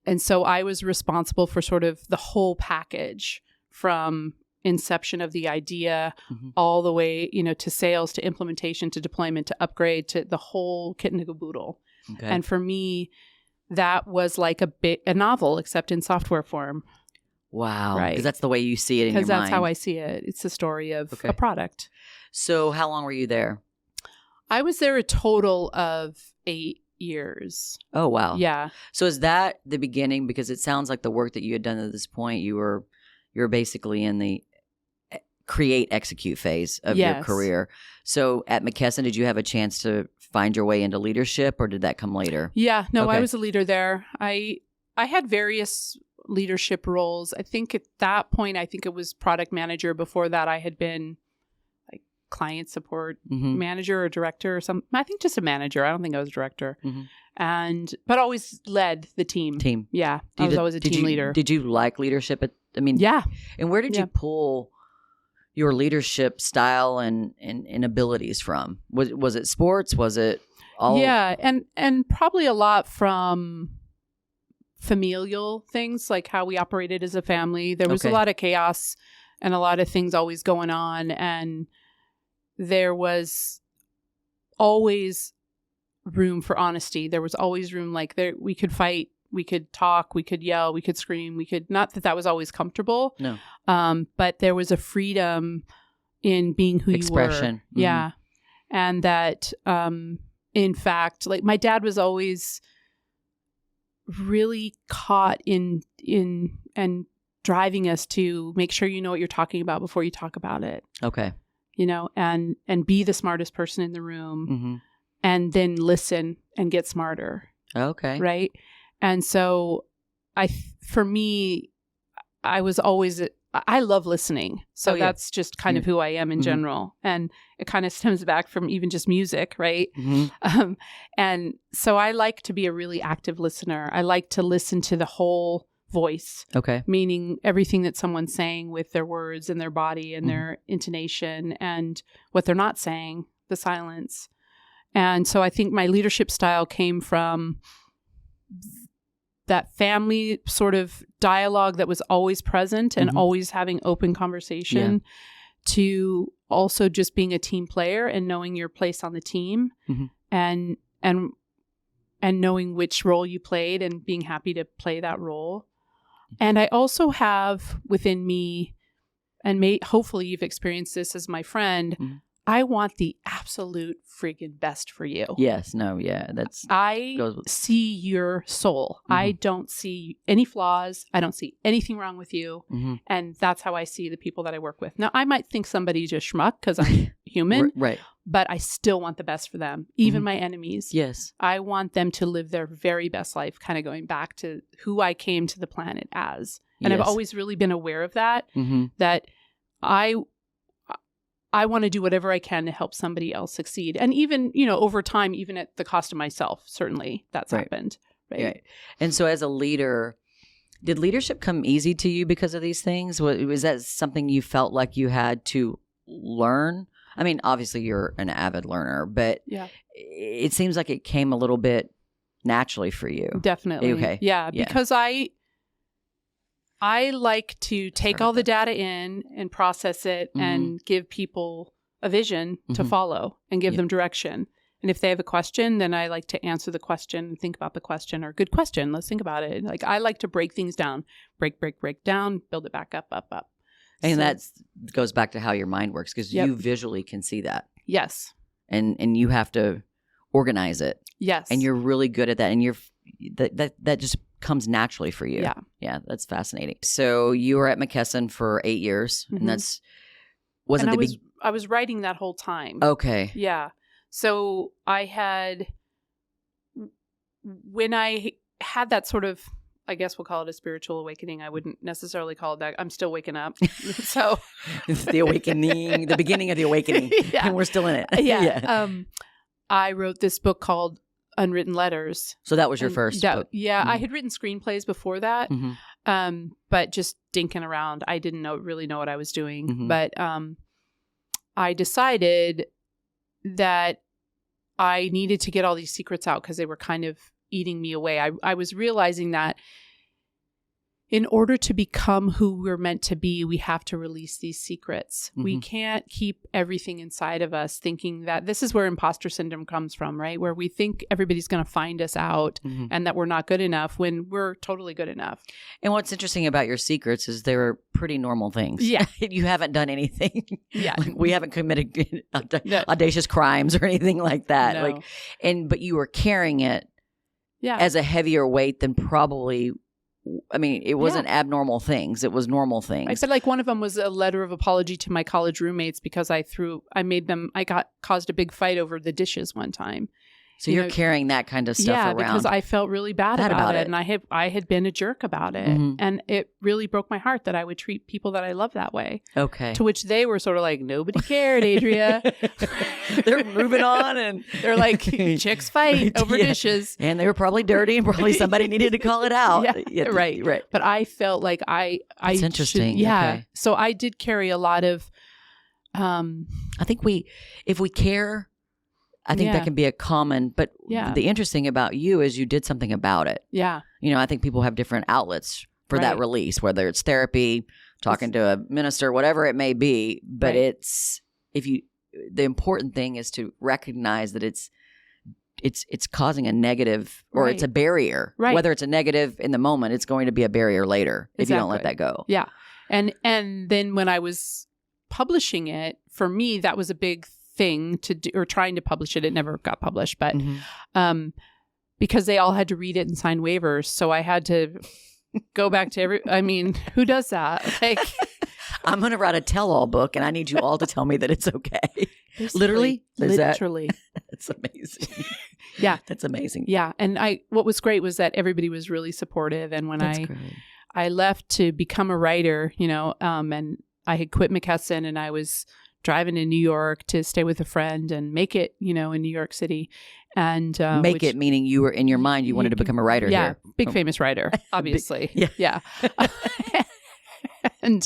And so I was responsible for sort of the whole package from inception of the idea all the way, to sales, to implementation, to deployment, to upgrade, to the whole kit and caboodle. Okay. And for me, that was like a novel, except in software form. Wow. Right. Because that's the way you see it in your mind. Because that's how I see it. It's the story of a product. So how long were you there? I was there a total of 8 years. Oh, wow. Yeah. So is that the beginning? Because it sounds like the work that you had done at this point, you were basically in the create, execute phase of your career. So at McKesson, did you have a chance to find your way into leadership, or did that come later? Yeah. No, I was a leader there. I had various leadership roles. I think at that point, it was product manager. Before that, I had been client support manager or director or something. I think just a manager. I don't think I was a director. But always led the team. Yeah. I was always a team leader. Did you like leadership? Yeah. And where did you pull your leadership style and abilities from? Was it sports? Was it all? Yeah. And probably a lot from familial things, like how we operated as a family. There was a lot of chaos and a lot of things always going on. And there was always room for honesty. There was always room, we could fight, we could talk, we could yell, we could scream, not that was always comfortable. No. But there was a freedom in being who Expression. you were. Yeah. And that, in fact, my dad was always really caught in and driving us to make sure you know what you're talking about before you talk about it. Okay. And be the smartest person in the room and then listen and get smarter. Okay. Right. And so for me, I was always, I love listening. So that's just kind of who I am in general. And it kind of stems back from even just music. Right. And so I like to be a really active listener. I like to listen to the whole voice. Okay. Meaning everything that someone's saying with their words and their body and their intonation and what they're not saying, the silence. And so I think my leadership style came from that family sort of dialogue that was always present and always having open conversation to also just being a team player and knowing your place on the team and knowing which role you played and being happy to play that role. And I also have within me, and hopefully you've experienced this as my friend, I want the absolute friggin' best for you. Yes. No. Yeah. I see your soul. I don't see any flaws. I don't see anything wrong with you. And that's how I see the people that I work with. Now, I might think somebody's just schmuck because I'm human. Right. But I still want the best for them. Even my enemies. Yes. I want them to live their very best life, kind of going back to who I came to the planet as. And I've always really been aware of that, that I want to do whatever I can to help somebody else succeed. And even, over time, even at the cost of myself, certainly that's happened. Right. And so as a leader, did leadership come easy to you because of these things? Was that something you felt like you had to learn? I mean, obviously you're an avid learner, but it seems like it came a little bit naturally for you. Definitely. Okay. Yeah. Because I like to take all the data in and process it and give people a vision to follow and give them direction. And if they have a question, then I like to answer the question and think about the question, or good question. Let's think about it. I like to break things down, break down, build it back up. And that goes back to how your mind works, because you visually can see that. Yes. And you have to organize it. Yes. And you're really good at that. And that just comes naturally for you. Yeah. Yeah. That's fascinating. So you were at McKesson for 8 years, and I was writing that whole time. Okay. Yeah. So when I had that sort of I guess we'll call it a spiritual awakening. I wouldn't necessarily call it that. I'm still waking up. So it's the awakening, the beginning of the awakening. Yeah. And we're still in it. Yeah. I wrote this book called Unwritten Letters. So that was your first book? Yeah. Mm-hmm. I had written screenplays before that, but just dinking around. I didn't really know what I was doing. Mm-hmm. But I decided that I needed to get all these secrets out because they were kind of eating me away. I was realizing that in order to become who we're meant to be, we have to release these secrets. Mm-hmm. We can't keep everything inside of us thinking that this is where imposter syndrome comes from, right? Where we think everybody's going to find us out and that we're not good enough when we're totally good enough. And what's interesting about your secrets is they were pretty normal things. Yeah. You haven't done anything. Yeah. Like, we haven't committed audacious crimes or anything like that. No. But you were carrying it as a heavier weight than probably. I mean, it wasn't abnormal things. It was normal things. I said, like, one of them was a letter of apology to my college roommates because I caused a big fight over the dishes one time. So you're carrying that kind of stuff around. Yeah, because I felt really bad about it. And I had been a jerk about it. Mm-hmm. And it really broke my heart that I would treat people that I love that way. Okay. To which they were sort of like, nobody cared, Adrea. They're moving on. And they're like, chicks fight over dishes. And they were probably dirty and probably somebody needed to call it out. Right. But I felt like That's interesting. Okay. So I did carry a lot of... I think if we care... I think that can be a common, but the interesting about you is you did something about it. Yeah. I think people have different outlets for that release, whether it's therapy, talking to a minister, whatever it may be. But the important thing is to recognize that it's causing a negative or it's a barrier. Right. Whether it's a negative in the moment, it's going to be a barrier later if you don't let that go. Yeah. And then when I was publishing it, for me, that was a big thing to do, or trying to publish it. It never got published, but because they all had to read it and sign waivers, so I had to go back to who does that? Like, I'm going to write a tell-all book, and I need you all to tell me that it's okay. Literally. That's amazing. Yeah, that's amazing. Yeah, and what was great was that everybody was really supportive, and when I left to become a writer, and I had quit McKesson, and I was driving to New York to stay with a friend and make it, in New York City. And make it meaning you were in your mind, you wanted to become a writer here. Yeah, big famous writer, obviously. Yeah. And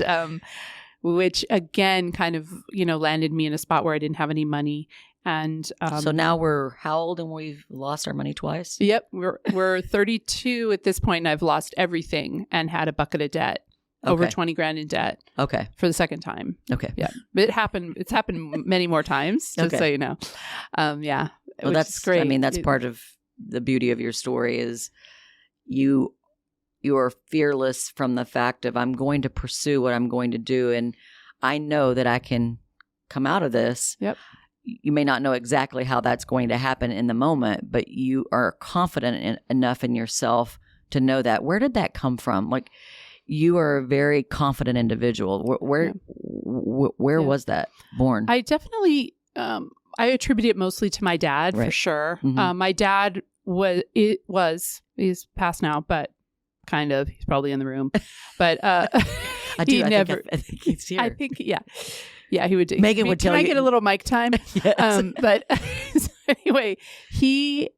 which again kind of, landed me in a spot where I didn't have any money. And so now we're how old and we've lost our money twice? Yep. We're 32 at this point, and I've lost everything and had a bucket of debt. Over 20 grand in debt. Okay. For the second time. Okay. Yeah. But it's happened many more times, just so you know. Yeah. Well, that's great. I mean, that's part of the beauty of your story is you are fearless from the fact of I'm going to pursue what I'm going to do. And I know that I can come out of this. Yep. You may not know exactly how that's going to happen in the moment, but you are confident enough in yourself to know that. Where did that come from? Like, you are a very confident individual. Where was that born? I definitely, I attribute it mostly to my dad for sure. Mm-hmm. My dad he's passed now, but kind of, he's probably in the room, but I think he's here. I think, yeah, he would. Megan would tell you. Can I get a little mic time? Yes. But so anyway, we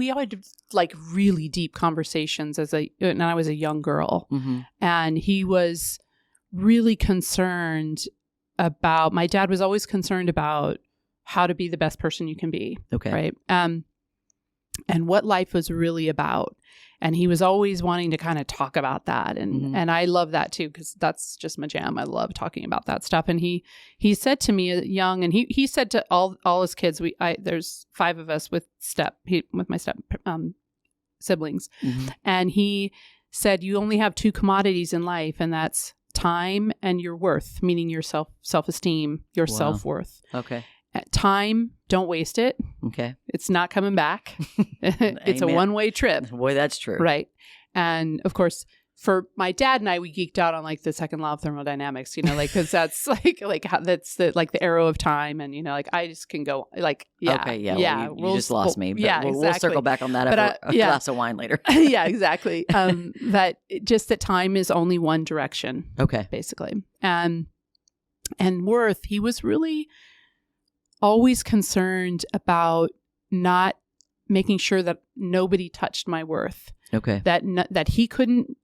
had like really deep conversations and I was a young girl, and he was really concerned about. My dad was always concerned about how to be the best person you can be. Okay, right. And what life was really about. And he was always wanting to kind of talk about that. And I love that too, because that's just my jam. I love talking about that stuff. And he said to me young, and he said to all his kids, there's 5 of us with my step siblings. Mm-hmm. And he said, you only have 2 commodities in life, and that's time and your worth, meaning your self-esteem, your self-worth. Okay. Time, don't waste it. Okay. It's not coming back. It's a one-way trip. Boy, that's true. Right. And of course, for my dad and I, we geeked out on like the second law of thermodynamics, you know, like, cause that's like how that's the arrow of time. And, you know, like I just can go like, yeah. Okay. Yeah. Yeah. Well, you just lost me. But yeah. we'll circle back on that after a glass of wine later. Yeah, exactly. That time is only one direction. Okay. Basically. And Worth, he was really always concerned about not making sure that nobody touched my worth. Okay. That he couldn't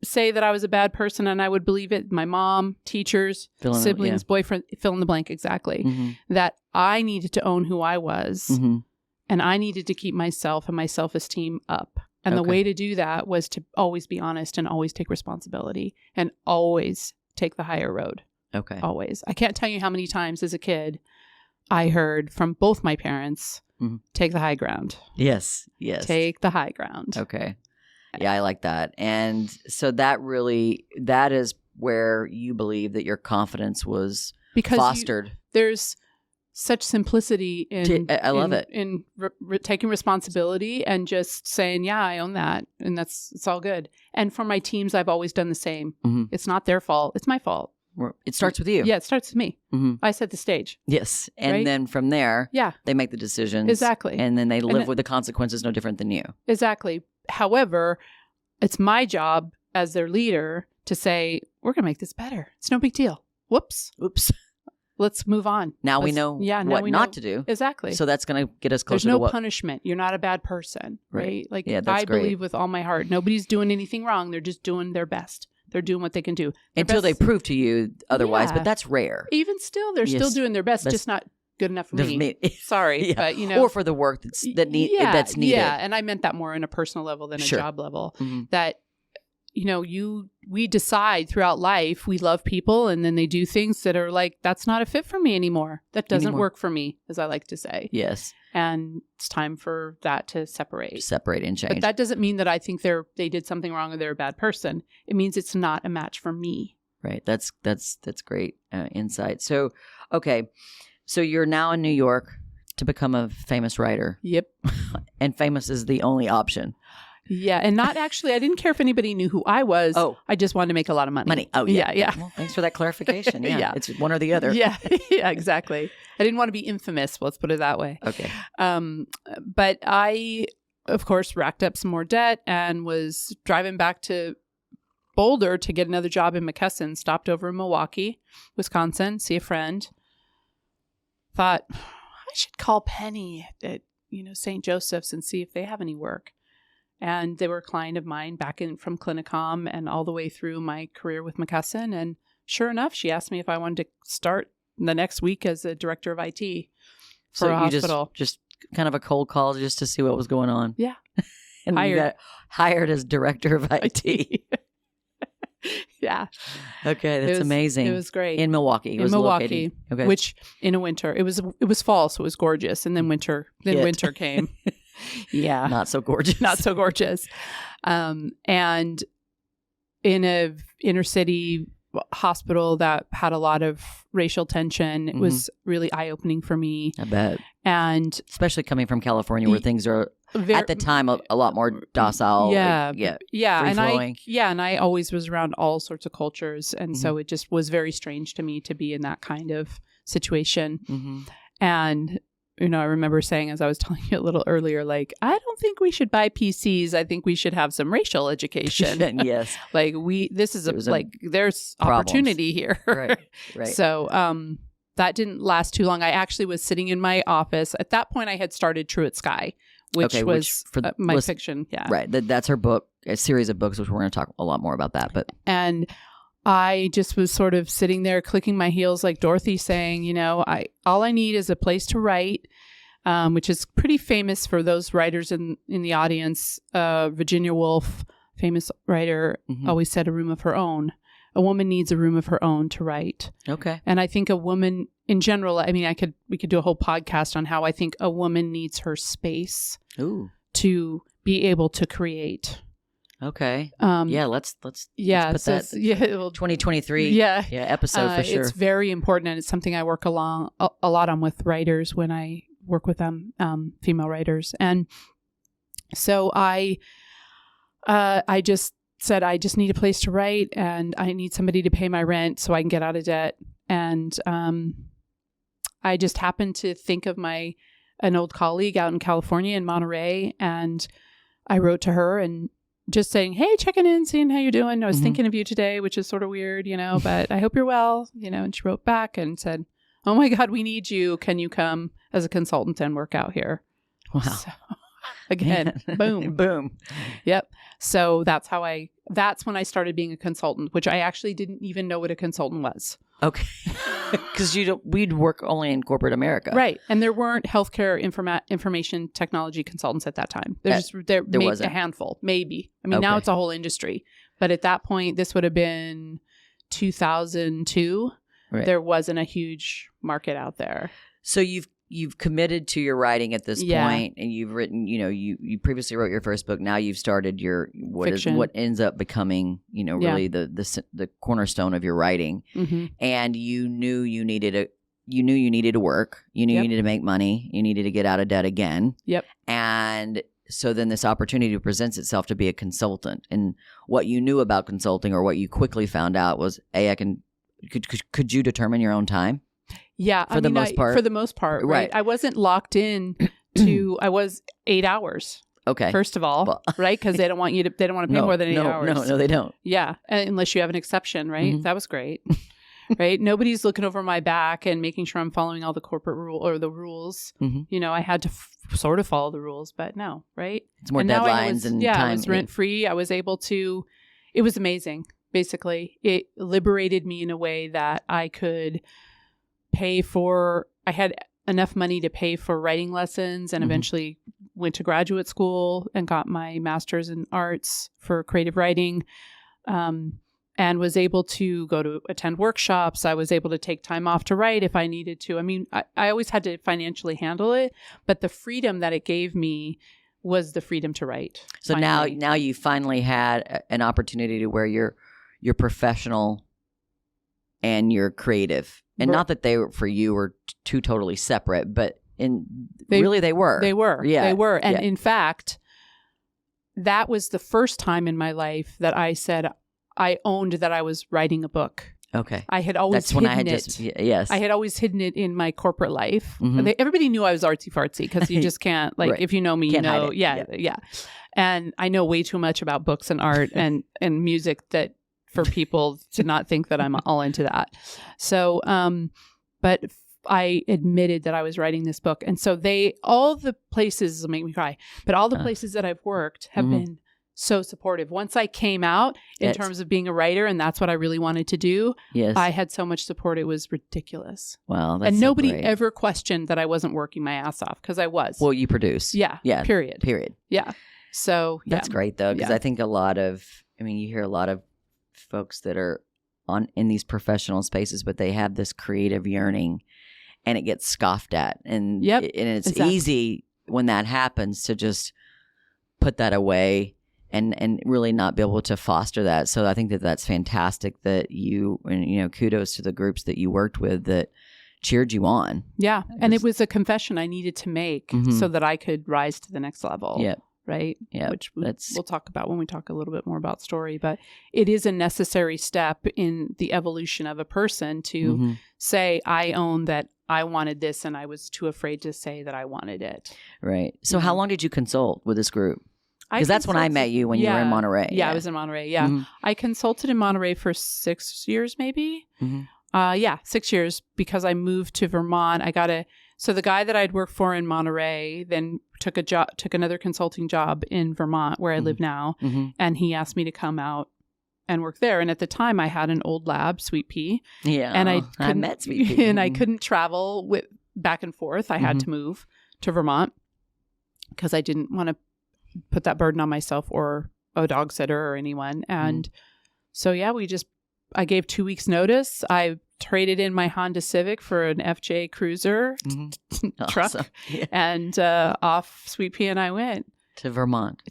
say that I was a bad person and I would believe it. My mom, teachers, siblings, boyfriend, fill in the blank. Exactly. Mm-hmm. That I needed to own who I was mm-hmm. and I needed to keep myself and my self-esteem up. And the way to do that was to always be honest and always take responsibility and always take the higher road. Okay. Always. I can't tell you how many times as a kid I heard from both my parents, mm-hmm. take the high ground. Yes. Yes. Take the high ground. Okay. Yeah, I like that. And so that is where you believe that your confidence was fostered. There's such simplicity in I love it. In taking responsibility and just saying, yeah, I own that. And it's all good. And for my teams, I've always done the same. Mm-hmm. It's not their fault. It's my fault. It starts with you. Yeah, it starts with me. Mm-hmm. I set the stage. Yes. And then from there, they make the decisions. Exactly. And then they live with the consequences no different than you. Exactly. However, it's my job as their leader to say, we're going to make this better. It's no big deal. Whoops. Oops. Let's move on. Now we know what not to do. Exactly. So that's going to get us closer to what? There's no punishment. You're not a bad person. Right? Like, I great. believe with all my heart, nobody's doing anything wrong. They're just doing their best. They're doing what they can do. Until they prove to you otherwise, but that's rare. Even still, they're still doing their best, just not good enough for me. Sorry, but you know, or for the work that's needed. Yeah, and I meant that more in a personal level than a job level. Mm-hmm. That you know, we decide throughout life we love people, and then they do things that are like, that's not a fit for me anymore. That doesn't work for me, as I like to say. Yes, and it's time for that to separate and change. But that doesn't mean that I think they did something wrong or they're a bad person. It means it's not a match for me. Right. That's great insight. So, okay. So you're now in New York to become a famous writer. Yep. And famous is the only option. Yeah. And not actually, I didn't care if anybody knew who I was. Oh. I just wanted to make a lot of money. Oh, yeah. Yeah. Well, thanks for that clarification. Yeah. It's one or the other. Yeah. Yeah, exactly. I didn't want to be infamous. Let's put it that way. Okay. But I, of course, racked up some more debt and was driving back to Boulder to get another job in McKesson. Stopped over in Milwaukee, Wisconsin, see a friend. Thought I should call Penny at St. Joseph's and see if they have any work. And they were a client of mine back from Clinicom and all the way through my career with McKesson. And sure enough, she asked me if I wanted to start the next week as a director of IT for a hospital. Just kind of a cold call just to see what was going on. Yeah. And you got hired as director of IT. Yeah. Okay, that's amazing. It was great. In Milwaukee. It was Milwaukee. Okay. Which in a winter, it was fall, so it was gorgeous. And then winter came. Yeah. Not so gorgeous. Not so gorgeous. And in a inner city hospital that had a lot of racial tension, it was really eye-opening for me. I bet. And especially coming from California where things are at the time a lot more docile. Yeah. Free-flowing. And I always was around all sorts of cultures. And so it just was very strange to me to be in that kind of situation. Mm-hmm. And I remember saying, as I was telling you a little earlier, like, I don't think we should buy PCs. I think we should have some racial education. Yes. Like there's opportunity here. Right. So, that didn't last too long. I actually was sitting in my office. At that point, I had started Truitt Skye, which was my fiction. Yeah. Right. That's her book, a series of books, which we're going to talk a lot more about that. And I just was sort of sitting there clicking my heels like Dorothy saying, all I need is a place to write, which is pretty famous for those writers in the audience. Virginia Woolf, famous writer, always said a room of her own. A woman needs a room of her own to write. Okay. And I think a woman in general, I mean, we could do a whole podcast on how I think a woman needs her space to be able to create. Okay. Let's put that 2023 episode for sure. It's very important, and it's something I work a lot on with writers when I work with them, female writers. And so I just said, I just need a place to write and I need somebody to pay my rent so I can get out of debt. And I just happened to think of an old colleague out in California in Monterey. And I wrote to her and just saying, hey, checking in, seeing how you're doing. I was thinking of you today, which is sort of weird, but I hope you're well, and she wrote back and said, oh my God, we need you. Can you come as a consultant and work out here? Wow. So, again, boom. Boom. Yep. So that's when I started being a consultant, which I actually didn't even know what a consultant was. Okay. Because we'd work only in corporate America. Right. And there weren't healthcare information technology consultants at that time. There wasn't a handful, maybe. I mean, now it's a whole industry. But at that point, this would have been 2002. Right. There wasn't a huge market out there. So you've committed to your writing at this point, and you've written, you previously wrote your first book. Now you've started your what ends up becoming, really the cornerstone of your writing. Mm-hmm. And you knew you needed to work. You knew you needed to make money. You needed to get out of debt again. Yep. And so then this opportunity presents itself to be a consultant. And what you knew about consulting, or what you quickly found out, was could you determine your own time? Yeah. For the most part. Right. I wasn't locked in to, I was 8 hours. Okay. First of all, right? Because they don't want to pay more than 8 hours. No, they don't. Yeah. Unless you have an exception, right? Mm-hmm. That was great. Right. Nobody's looking over my back and making sure I'm following all the corporate rules. Mm-hmm. I had to sort of follow the rules, but no. Right. It's more deadlines and time. I was rent free. I was able to, it was amazing. Basically, it liberated me in a way that I could I had enough money to pay for writing lessons, and eventually went to graduate school and got my master's in arts for creative writing, and was able to go to attend workshops. I was able to take time off to write if I needed to. I mean, I always had to financially handle it, but the freedom that it gave me was the freedom to write. So now you finally had an opportunity to where you're professional and you're creative. And not that they were, for you, were two totally separate, but they were. They were. Yeah. They were. And in fact, that was the first time in my life that I said I owned that I was writing a book. Okay. I had always hidden it. Yes. I had always hidden it in my corporate life. Mm-hmm. Everybody knew I was artsy fartsy, because you just can't, right. If you know me, can't you know. Hide it. Yeah. And I know way too much about books and art and music that for people to not think that I'm all into that. So, but I admitted that I was writing this book. And so all the places will make me cry, but all the places that I've worked have been so supportive. Once I came out in terms of being a writer, and that's what I really wanted to do, I had so much support. It was ridiculous. Wow. That's and nobody great. Ever questioned that I wasn't working my ass off, because I was. Well, you produce. Yeah. Period. Yeah. So that's great though. Because I think you hear a lot of folks that are in these professional spaces, but they have this creative yearning, and it gets scoffed at, and it's easy when that happens to just put that away and really not be able to foster that. So I think that's fantastic that you, and kudos to the groups that you worked with that cheered you on. Yeah, and it was a confession I needed to make so that I could rise to the next level. Yeah. Right? Yeah. Which we'll talk about when we talk a little bit more about story. But it is a necessary step in the evolution of a person to say, I own that I wanted this, and I was too afraid to say that I wanted it. Right. So how long did you consult with this group? Because that's when I met you, when you were in Monterey. Yeah, I was in Monterey. Yeah. Mm-hmm. I consulted in Monterey for 6 years, maybe. Mm-hmm. 6 years, because I moved to Vermont. So the guy that I'd worked for in Monterey then took another consulting job in Vermont, where I live now. Mm-hmm. And he asked me to come out and work there. And at the time I had an old lab, Sweet Pea. Yeah. And I met Sweet Pea. And I couldn't travel back and forth. I had to move to Vermont because I didn't want to put that burden on myself or a dog sitter or anyone. And so, I gave 2 weeks notice. I traded in my Honda Civic for an FJ Cruiser truck. Awesome. Yeah. And off Sweet Pea and I went. To Vermont.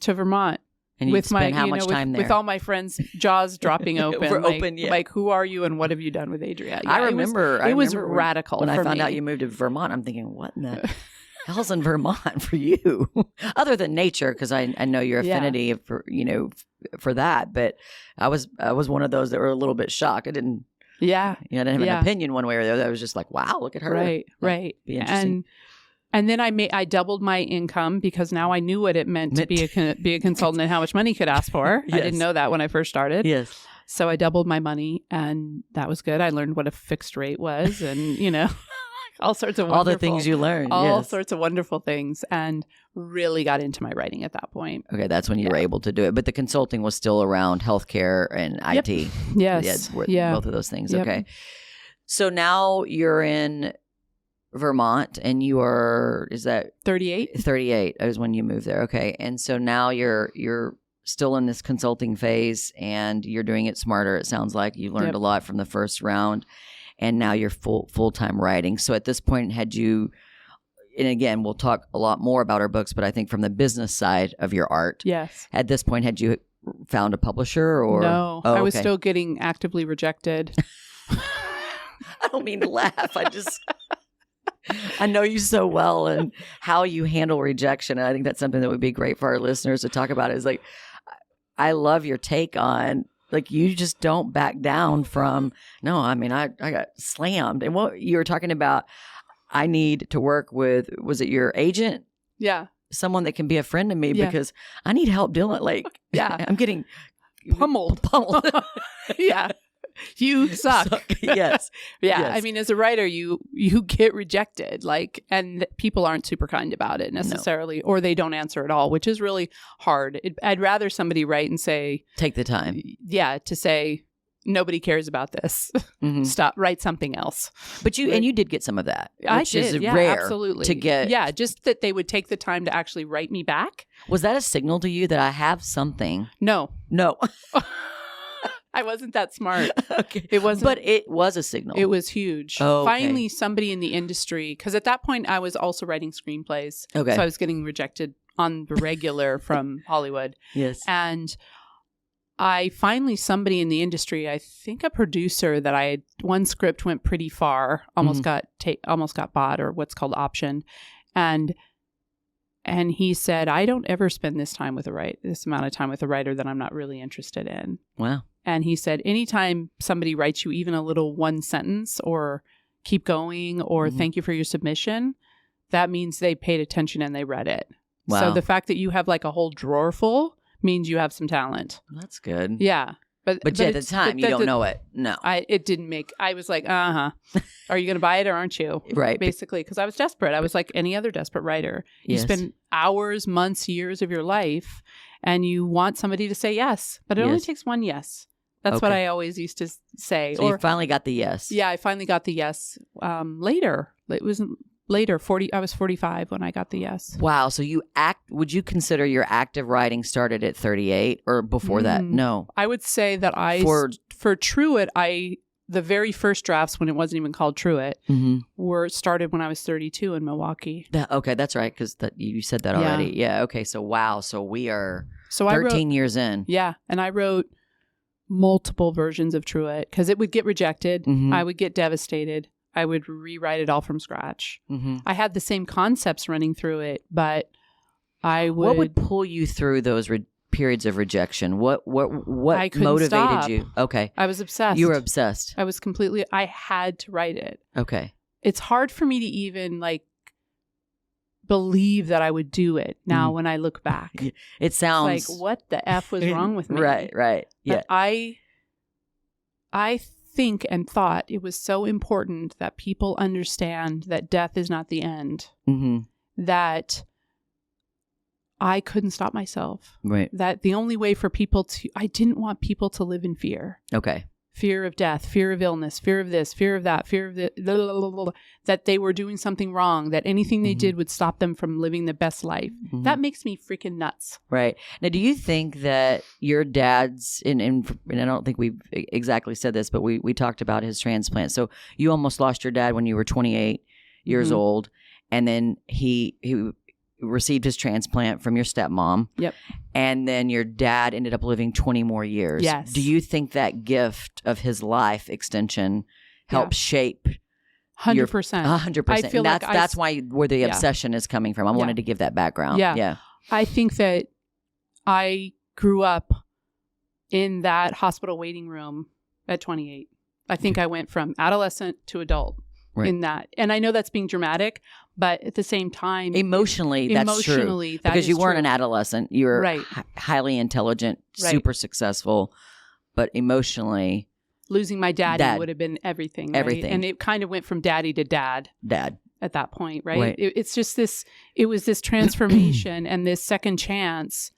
And you spent how much time there? With all my friends' jaws dropping open. Like, who are you and what have you done with Adrea? Yeah, I remember. It was radical when I found out you moved to Vermont. I'm thinking, what in the... hell's in Vermont for you? Other than nature, because I know your affinity for, for that. But I was one of those that were a little bit shocked. I didn't have an opinion one way or the other. I was just like, wow, look at her. Right. Be interesting. And then I doubled my income because now I knew what it meant to be a consultant and how much money you could ask for. Yes. I didn't know that when I first started. Yes. So I doubled my money, and that was good. I learned what a fixed rate was, and all sorts of all the things you learned, all sorts of wonderful things, and really got into my writing at that point. Okay, that's when you were able to do it. But the consulting was still around healthcare and IT. Yes, both of those things. Yep. Okay, so now you're in Vermont, and you are, is that 38? 38 is when you moved there. Okay, and so now you're still in this consulting phase, and you're doing it smarter. It sounds like you learned a lot from the first round, and now you're full-time writing. So at this point, had you, and again, we'll talk a lot more about our books, but I think from the business side of your art, yes. At this point, had you found a publisher or no? I was still getting actively rejected. I don't mean to laugh. I know you so well and how you handle rejection. And I think that's something that would be great for our listeners to talk about. Is like, I love your take on, like, you just don't back down from, no, I mean, I got slammed. And what you were talking about, I need to work with, was it your agent? Yeah. Someone that can be a friend to me because I need help dealing, like, I'm getting pummeled. Yeah. You suck. Yes. Yeah. Yes. I mean, as a writer, you get rejected, like, and people aren't super kind about it necessarily, or they don't answer at all, which is really hard. I'd rather somebody write and say, take the time. Yeah. To say, nobody cares about this. Mm-hmm. Stop, write something else. But you did get some of that, which is yeah, rare absolutely. to get. Yeah. Just that they would take the time to actually write me back. Was that a signal to you that I have something? No. I wasn't that smart. Okay. It wasn't. But it was a signal. It was huge. Oh, okay. Finally, somebody in the industry, because at that point I was also writing screenplays. Okay. So I was getting rejected on the regular from Hollywood. Yes. And somebody in the industry, I think a producer that one script went pretty far, almost got bought, or what's called optioned. And he said, I don't ever spend this amount of time with a writer that I'm not really interested in. Wow. And he said, anytime somebody writes you even a little one sentence or keep going or thank you for your submission, that means they paid attention and they read it. Wow. So the fact that you have like a whole drawer full means you have some talent. That's good. Yeah. But at the time, you don't know it. No. It didn't make, I was like, are you going to buy it or aren't you? Right. Basically, because I was desperate. I was like any other desperate writer. You spend hours, months, years of your life and you want somebody to say yes, but it only takes one yes. That's what I always used to say. So you finally got the yes. Yeah, I finally got the yes later. It was later, I was 45 when I got the yes. Wow. So would you consider your active writing started at 38 or before that? No. I would say that for Truitt, the very first drafts when it wasn't even called Truitt were started when I was 32 in Milwaukee. Okay, that's right, because you said that already. Yeah. Okay. So wow. So we are 13 years in. Yeah, and I wrote multiple versions of Truitt because it would get rejected. I would get devastated. I would rewrite it all from scratch. I had the same concepts running through it, but What would pull you through those periods of rejection? What I couldn't motivated stop. you? Okay. I was obsessed. You were obsessed. I had to write it. Okay. It's hard for me to even believe that I would do it now when I look back. It sounds it's like, what the F was wrong with me? Right. Yeah. But I think and thought it was so important that people understand that death is not the end. That I couldn't stop myself. Right. That the only way for I didn't want people to live in fear. Okay. Fear of death, fear of illness, fear of this, fear of that, fear of that they were doing something wrong, that anything they did would stop them from living the best life. That makes me freaking nuts. Right. Now, do you think that your dad's, and I don't think we've exactly said this, but we talked about his transplant. So you almost lost your dad when you were 28 years old, and then he received his transplant from your stepmom. Yep. And then your dad ended up living 20 more years. Yes. Do you think that gift of his life extension helped shape 100%. 100%. I feel and that's why where the Yeah. obsession is coming from. I wanted to give that background. Yeah. Yeah. I think that I grew up in that hospital waiting room at 28. I think I went from adolescent to adult in that. And I know that's being dramatic, but at the same time, Emotionally, that's true. Because you weren't an adolescent. You were highly intelligent, super successful, but emotionally, losing my daddy would have been everything. Everything. Right? And it kind of went from daddy to dad. At that point, right? It's just this, it was this transformation and this second chance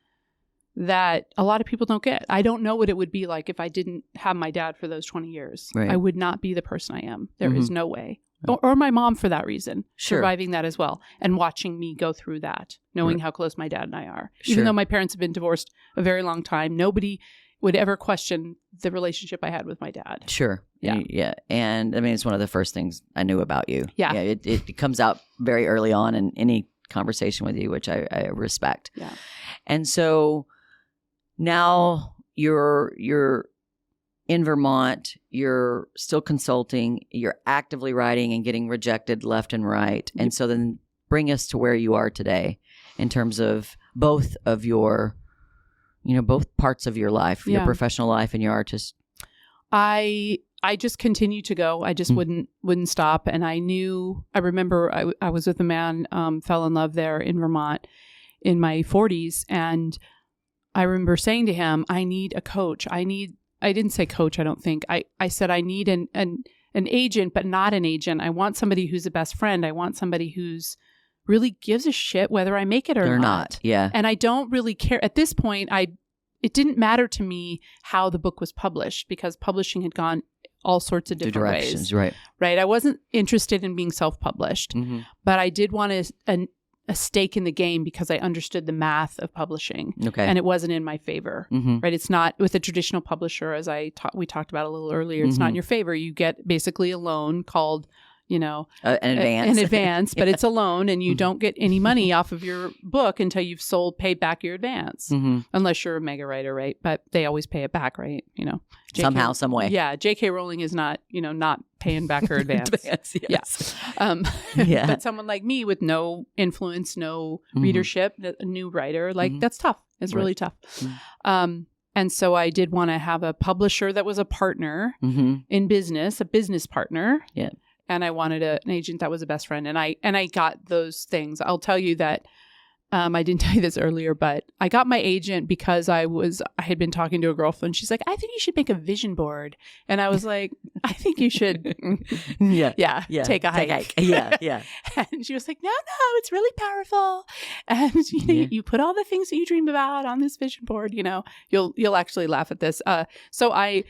that a lot of people don't get. I don't know what it would be like if I didn't have my dad for those 20 years. I would not be the person I am. There is no way. Or my mom for that reason, surviving that as well. And watching me go through that, knowing how close my dad and I are. Even though my parents have been divorced a very long time, nobody would ever question the relationship I had with my dad. Yeah. And I mean, it's one of the first things I knew about you. It comes out very early on in any conversation with you, which I respect. And so now you're in Vermont, you're still consulting, you're actively writing and getting rejected left and right. And so then bring us to where you are today in terms of both of your, both parts of your life, your professional life and your artist. I just continued to go. I just wouldn't stop. And I remember I was with a man, fell in love there in Vermont in my 40s. And I remember saying to him, I need a coach. I didn't say coach, I don't think. I said, I need an agent, but not an agent. I want somebody who's a best friend. I want somebody who's really gives a shit whether I make it or not. Yeah. And I don't really care. At this point, it didn't matter to me how the book was published because publishing had gone all sorts of different directions, ways. Right. I wasn't interested in being self-published, but I did want a stake in the game because I understood the math of publishing. And it wasn't in my favor. Right. It's not with a traditional publisher, as we talked about a little earlier. It's not in your favor. You get basically a loan called, an advance, but it's a loan and you don't get any money off of your book until you've paid back your advance, unless you're a mega writer, right? But they always pay it back, right? Somehow, some way. Yeah. J.K. Rowling is not, not paying back her advance. Yes. But someone like me with no influence, no readership, a new writer, that's tough. It's really tough. And so I did want to have a publisher that was a partner in business, a business partner. Yeah. And I wanted an agent that was a best friend. And I got those things. I'll tell you that I didn't tell you this earlier, but I got my agent because I had been talking to a girlfriend. She's like, I think you should make a vision board. And I was like, I think you should take a hike. Yeah. And she was like, no, it's really powerful. And you put all the things that you dream about on this vision board, you'll actually laugh at this. So I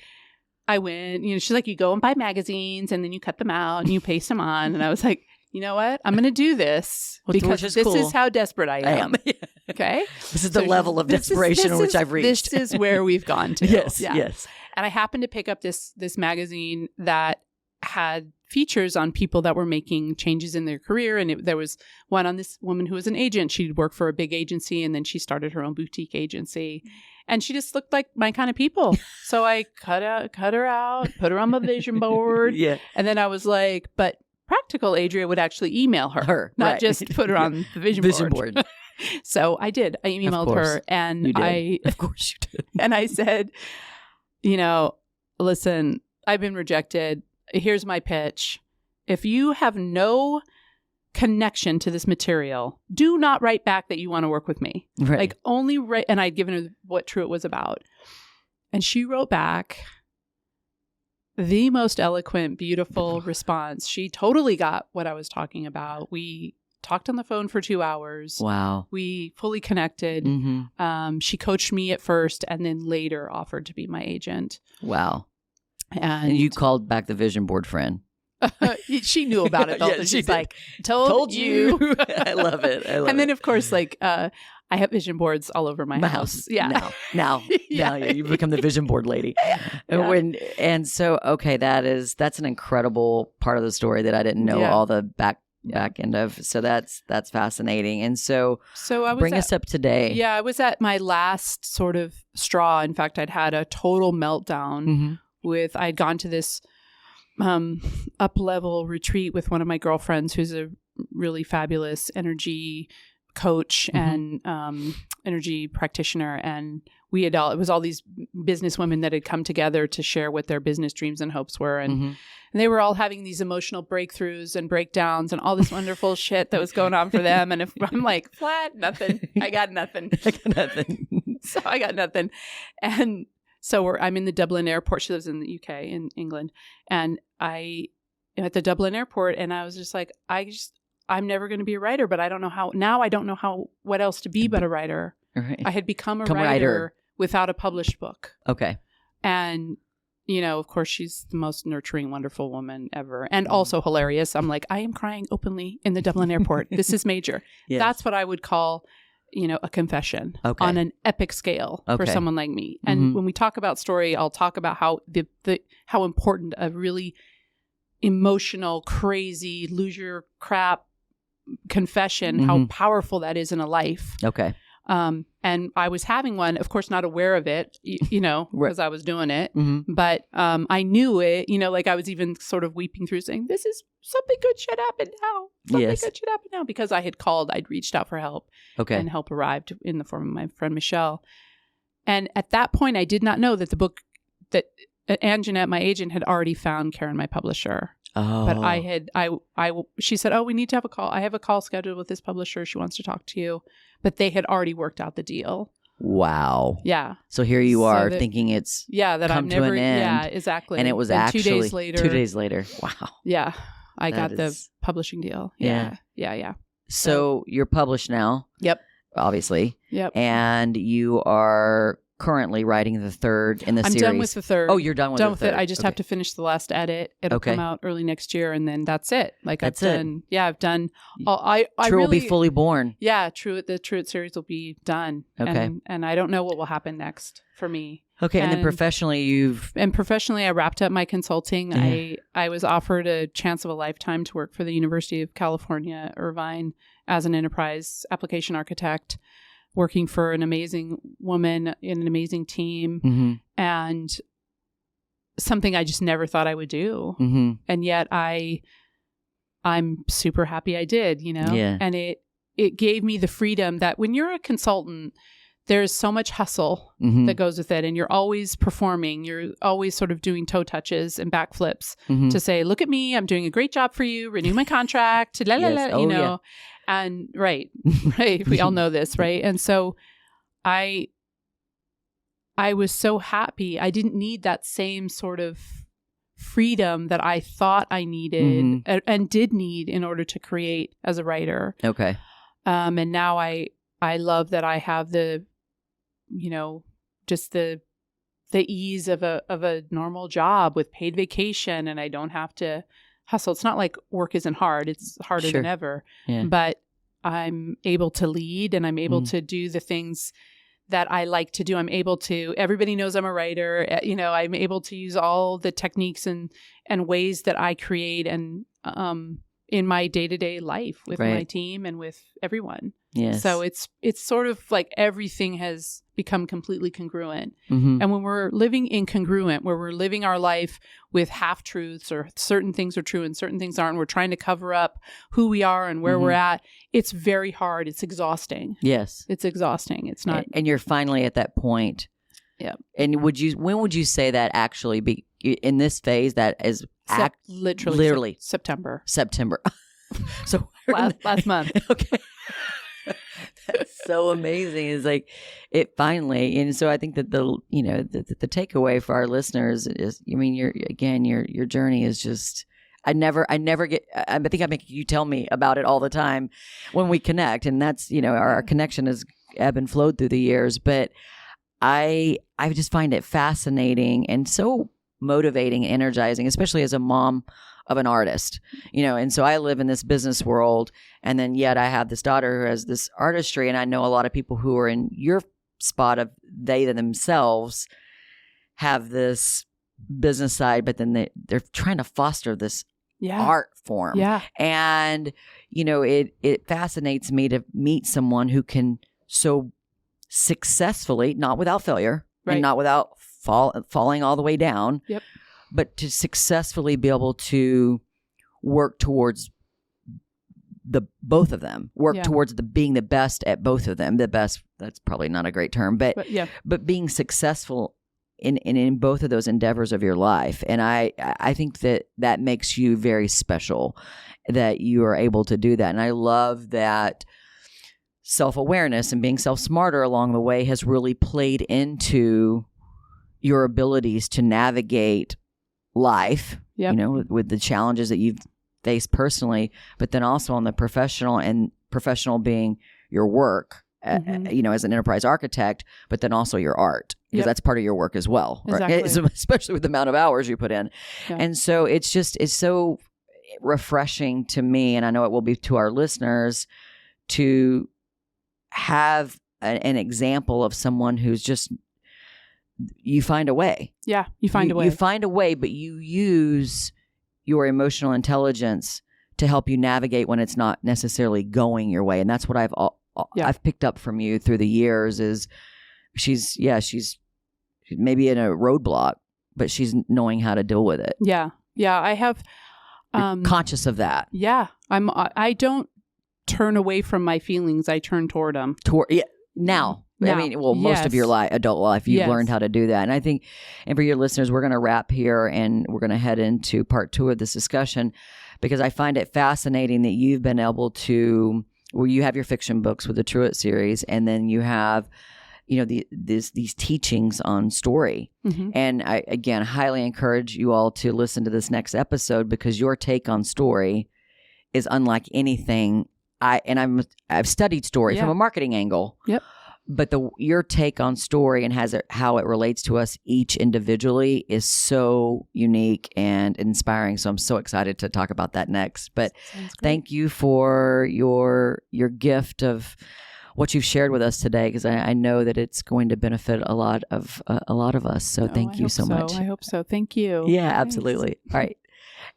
went, she's like, you go and buy magazines and then you cut them out and you paste them on. And I was like, you know what? I'm going to do this because this is how desperate I am. Okay. This is the level of desperation in which I've reached. This is where we've gone to. Yes. And I happened to pick up this magazine that had features on people that were making changes in their career. And there was one on this woman who was an agent. She'd worked for a big agency and then she started her own boutique agency. And she just looked like my kind of people. So I cut her out, put her on my vision board. And then I was like, but practical Adrea would actually email her, not just put her on the vision board. So I did. I emailed her and of course you did. And I said, listen, I've been rejected. Here's my pitch. If you have no connection to this material, do not write back that you want to work with me. Like only write. And I'd given her what Truitt was about. And she wrote back the most eloquent, beautiful response. She totally got what I was talking about. We talked on the phone for 2 hours. Wow. We fully connected. She coached me at first and then later offered to be my agent. Wow. And you called back the vision board friend. She knew about it though. She's like, told you. I love it. And then of course, I have vision boards all over my house. Yeah. Now you become the vision board lady. And so, okay, that's an incredible part of the story that I didn't know all the back end of. So that's fascinating. And so I was bring us up today. Yeah, I was at my last sort of straw. In fact, I'd had a total meltdown I'd gone to this up-level retreat with one of my girlfriends who's a really fabulous energy coach and energy practitioner. And it was all these business women that had come together to share what their business dreams and hopes were. And they were all having these emotional breakthroughs and breakdowns and all this wonderful shit that was going on for them. And if I'm like, flat, nothing. I got nothing. So I got nothing. And so I'm in the Dublin airport. She lives in the UK, in England. And I'm at the Dublin airport, and I was just like, I'm never going to be a writer, but I don't know how. Now I don't know what else to be but a writer. Right. I had become a writer without a published book. Okay. And, of course, she's the most nurturing, wonderful woman ever. And also hilarious. I'm like, I am crying openly in the Dublin airport. This is major. Yes. That's what I would call a confession on an epic scale for someone like me. And when we talk about story, I'll talk about how how important a really emotional, crazy, lose your crap confession, how powerful that is in a life. Okay. And I was having one, of course, not aware of it, because I was doing it, but I knew it, like I was even sort of weeping through saying, this is something good should happen now. Something good should happen now, because I'd reached out for help. Okay. And help arrived in the form of my friend Michelle. And at that point, I did not know that the book that Ann Jeanette, my agent, had already found Karen, my publisher. Oh. But she said, we need to have a call. I have a call scheduled with this publisher. She wants to talk to you. But they had already worked out the deal. Wow. Yeah. So here you are thinking it's that come to an end. Yeah, exactly. And it was actually 2 days later. Wow. Yeah. I got the publishing deal. Yeah. So you're published now. Yep. Obviously. Yep. And you are currently writing the third in the series. I'm done with the third. Oh, you're done with the third. It. I just have to finish the last edit. It'll come out early next year, and then that's it. That's it. I've done. Truitt will be fully born. Yeah, Truitt. The Truitt series will be done. Okay. And I don't know what will happen next for me. Okay, and then professionally, I wrapped up my consulting. Yeah. I was offered a chance of a lifetime to work for the University of California, Irvine, as an enterprise application architect, working for an amazing woman in an amazing team, and something I just never thought I would do. And yet I'm super happy I did, Yeah. And it gave me the freedom that when you're a consultant, there's so much hustle that goes with it. And you're always performing. You're always sort of doing toe touches and backflips to say, look at me, I'm doing a great job for you, renew my contract, Yeah. And right. We all know this, right? And so I was so happy. I didn't need that same sort of freedom that I thought I needed and did need in order to create as a writer. Okay. And now I love that I have the, just the ease of a normal job with paid vacation, and I don't have to hustle. It's not like work isn't hard. It's harder than ever. Yeah. But I'm able to lead, and I'm able to do the things that I like to do. I'm able to, everybody knows I'm a writer. I'm able to use all the techniques and ways that I create and in my day-to-day life with my team and with everyone. Yes. So it's sort of like everything has become completely congruent. And when we're living incongruent, where we're living our life with half-truths, or certain things are true and certain things aren't, and we're trying to cover up who we are and where we're at, it's very hard. It's exhausting. Yes. It's exhausting. It's not. And you're finally at that point. Yeah. And when would you say that actually be in this phase that is literally September. So last month. Okay. That's so amazing. It's like it finally, and so I think that the takeaway for our listeners is, your journey is just, I think I make you tell me about it all the time when we connect, and that's, our connection has ebbed and flowed through the years, but I just find it fascinating and so motivating, energizing, especially as a mom of an artist, and so I live in this business world, and then yet I have this daughter who has this artistry, and I know a lot of people who are in your spot of they themselves have this business side, but then they're trying to foster this art form. Yeah. And, it fascinates me to meet someone who can so successfully, not without failure, and not without falling all the way down. Yep. but to successfully be able to work towards both of them, towards being the best at both of them. The best, that's probably not a great term, but being successful in both of those endeavors of your life. And I think that makes you very special, that you are able to do that. And I love that self-awareness and being self-smarter along the way has really played into your abilities to navigate life, with the challenges that you've faced personally, but then also on the professional being your work, as an enterprise architect, but then also your art, because that's part of your work as well, right? Exactly. Especially with the amount of hours you put in. Yeah. And so it's so refreshing to me, and I know it will be to our listeners, to have an example of someone who's just, you find a way. Yeah, you find a way. You find a way, but you use your emotional intelligence to help you navigate when it's not necessarily going your way. And that's what I've picked up from you through the years is she's maybe in a roadblock, but she's knowing how to deal with it. Yeah. Yeah. I have, conscious of that. Yeah. I don't turn away from my feelings. I turn toward them. Now. I mean, most of your adult life, you've learned how to do that. And I think, and for your listeners, we're going to wrap here and we're going to head into part 2 of this discussion, because I find it fascinating that you've been able to, well, you have your fiction books with the Truitt series, and then you have, these teachings on story. Mm-hmm. And I, again, highly encourage you all to listen to this next episode, because your take on story is unlike anything I've studied story from a marketing angle. Yep. But your take on story and how it relates to us each individually is so unique and inspiring. So I'm so excited to talk about that next. But thank you for your gift of what you've shared with us today, because I know that it's going to benefit a lot of us. So thank you so much. I hope so. Thank you. Yeah, absolutely. All right.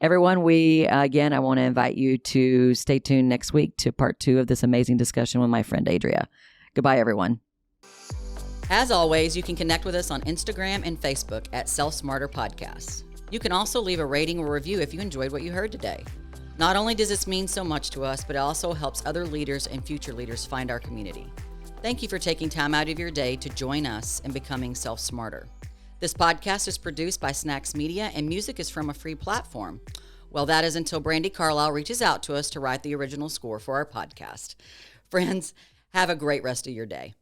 Everyone, I want to invite you to stay tuned next week to part 2 of this amazing discussion with my friend Adrea. Goodbye, everyone. As always, you can connect with us on Instagram and Facebook at Self Smarter Podcasts. You can also leave a rating or review if you enjoyed what you heard today. Not only does this mean so much to us, but it also helps other leaders and future leaders find our community. Thank you for taking time out of your day to join us in becoming Self Smarter. This podcast is produced by Snacks Media, and music is from a free platform. Well, that is until Brandy Carlisle reaches out to us to write the original score for our podcast. Friends, have a great rest of your day.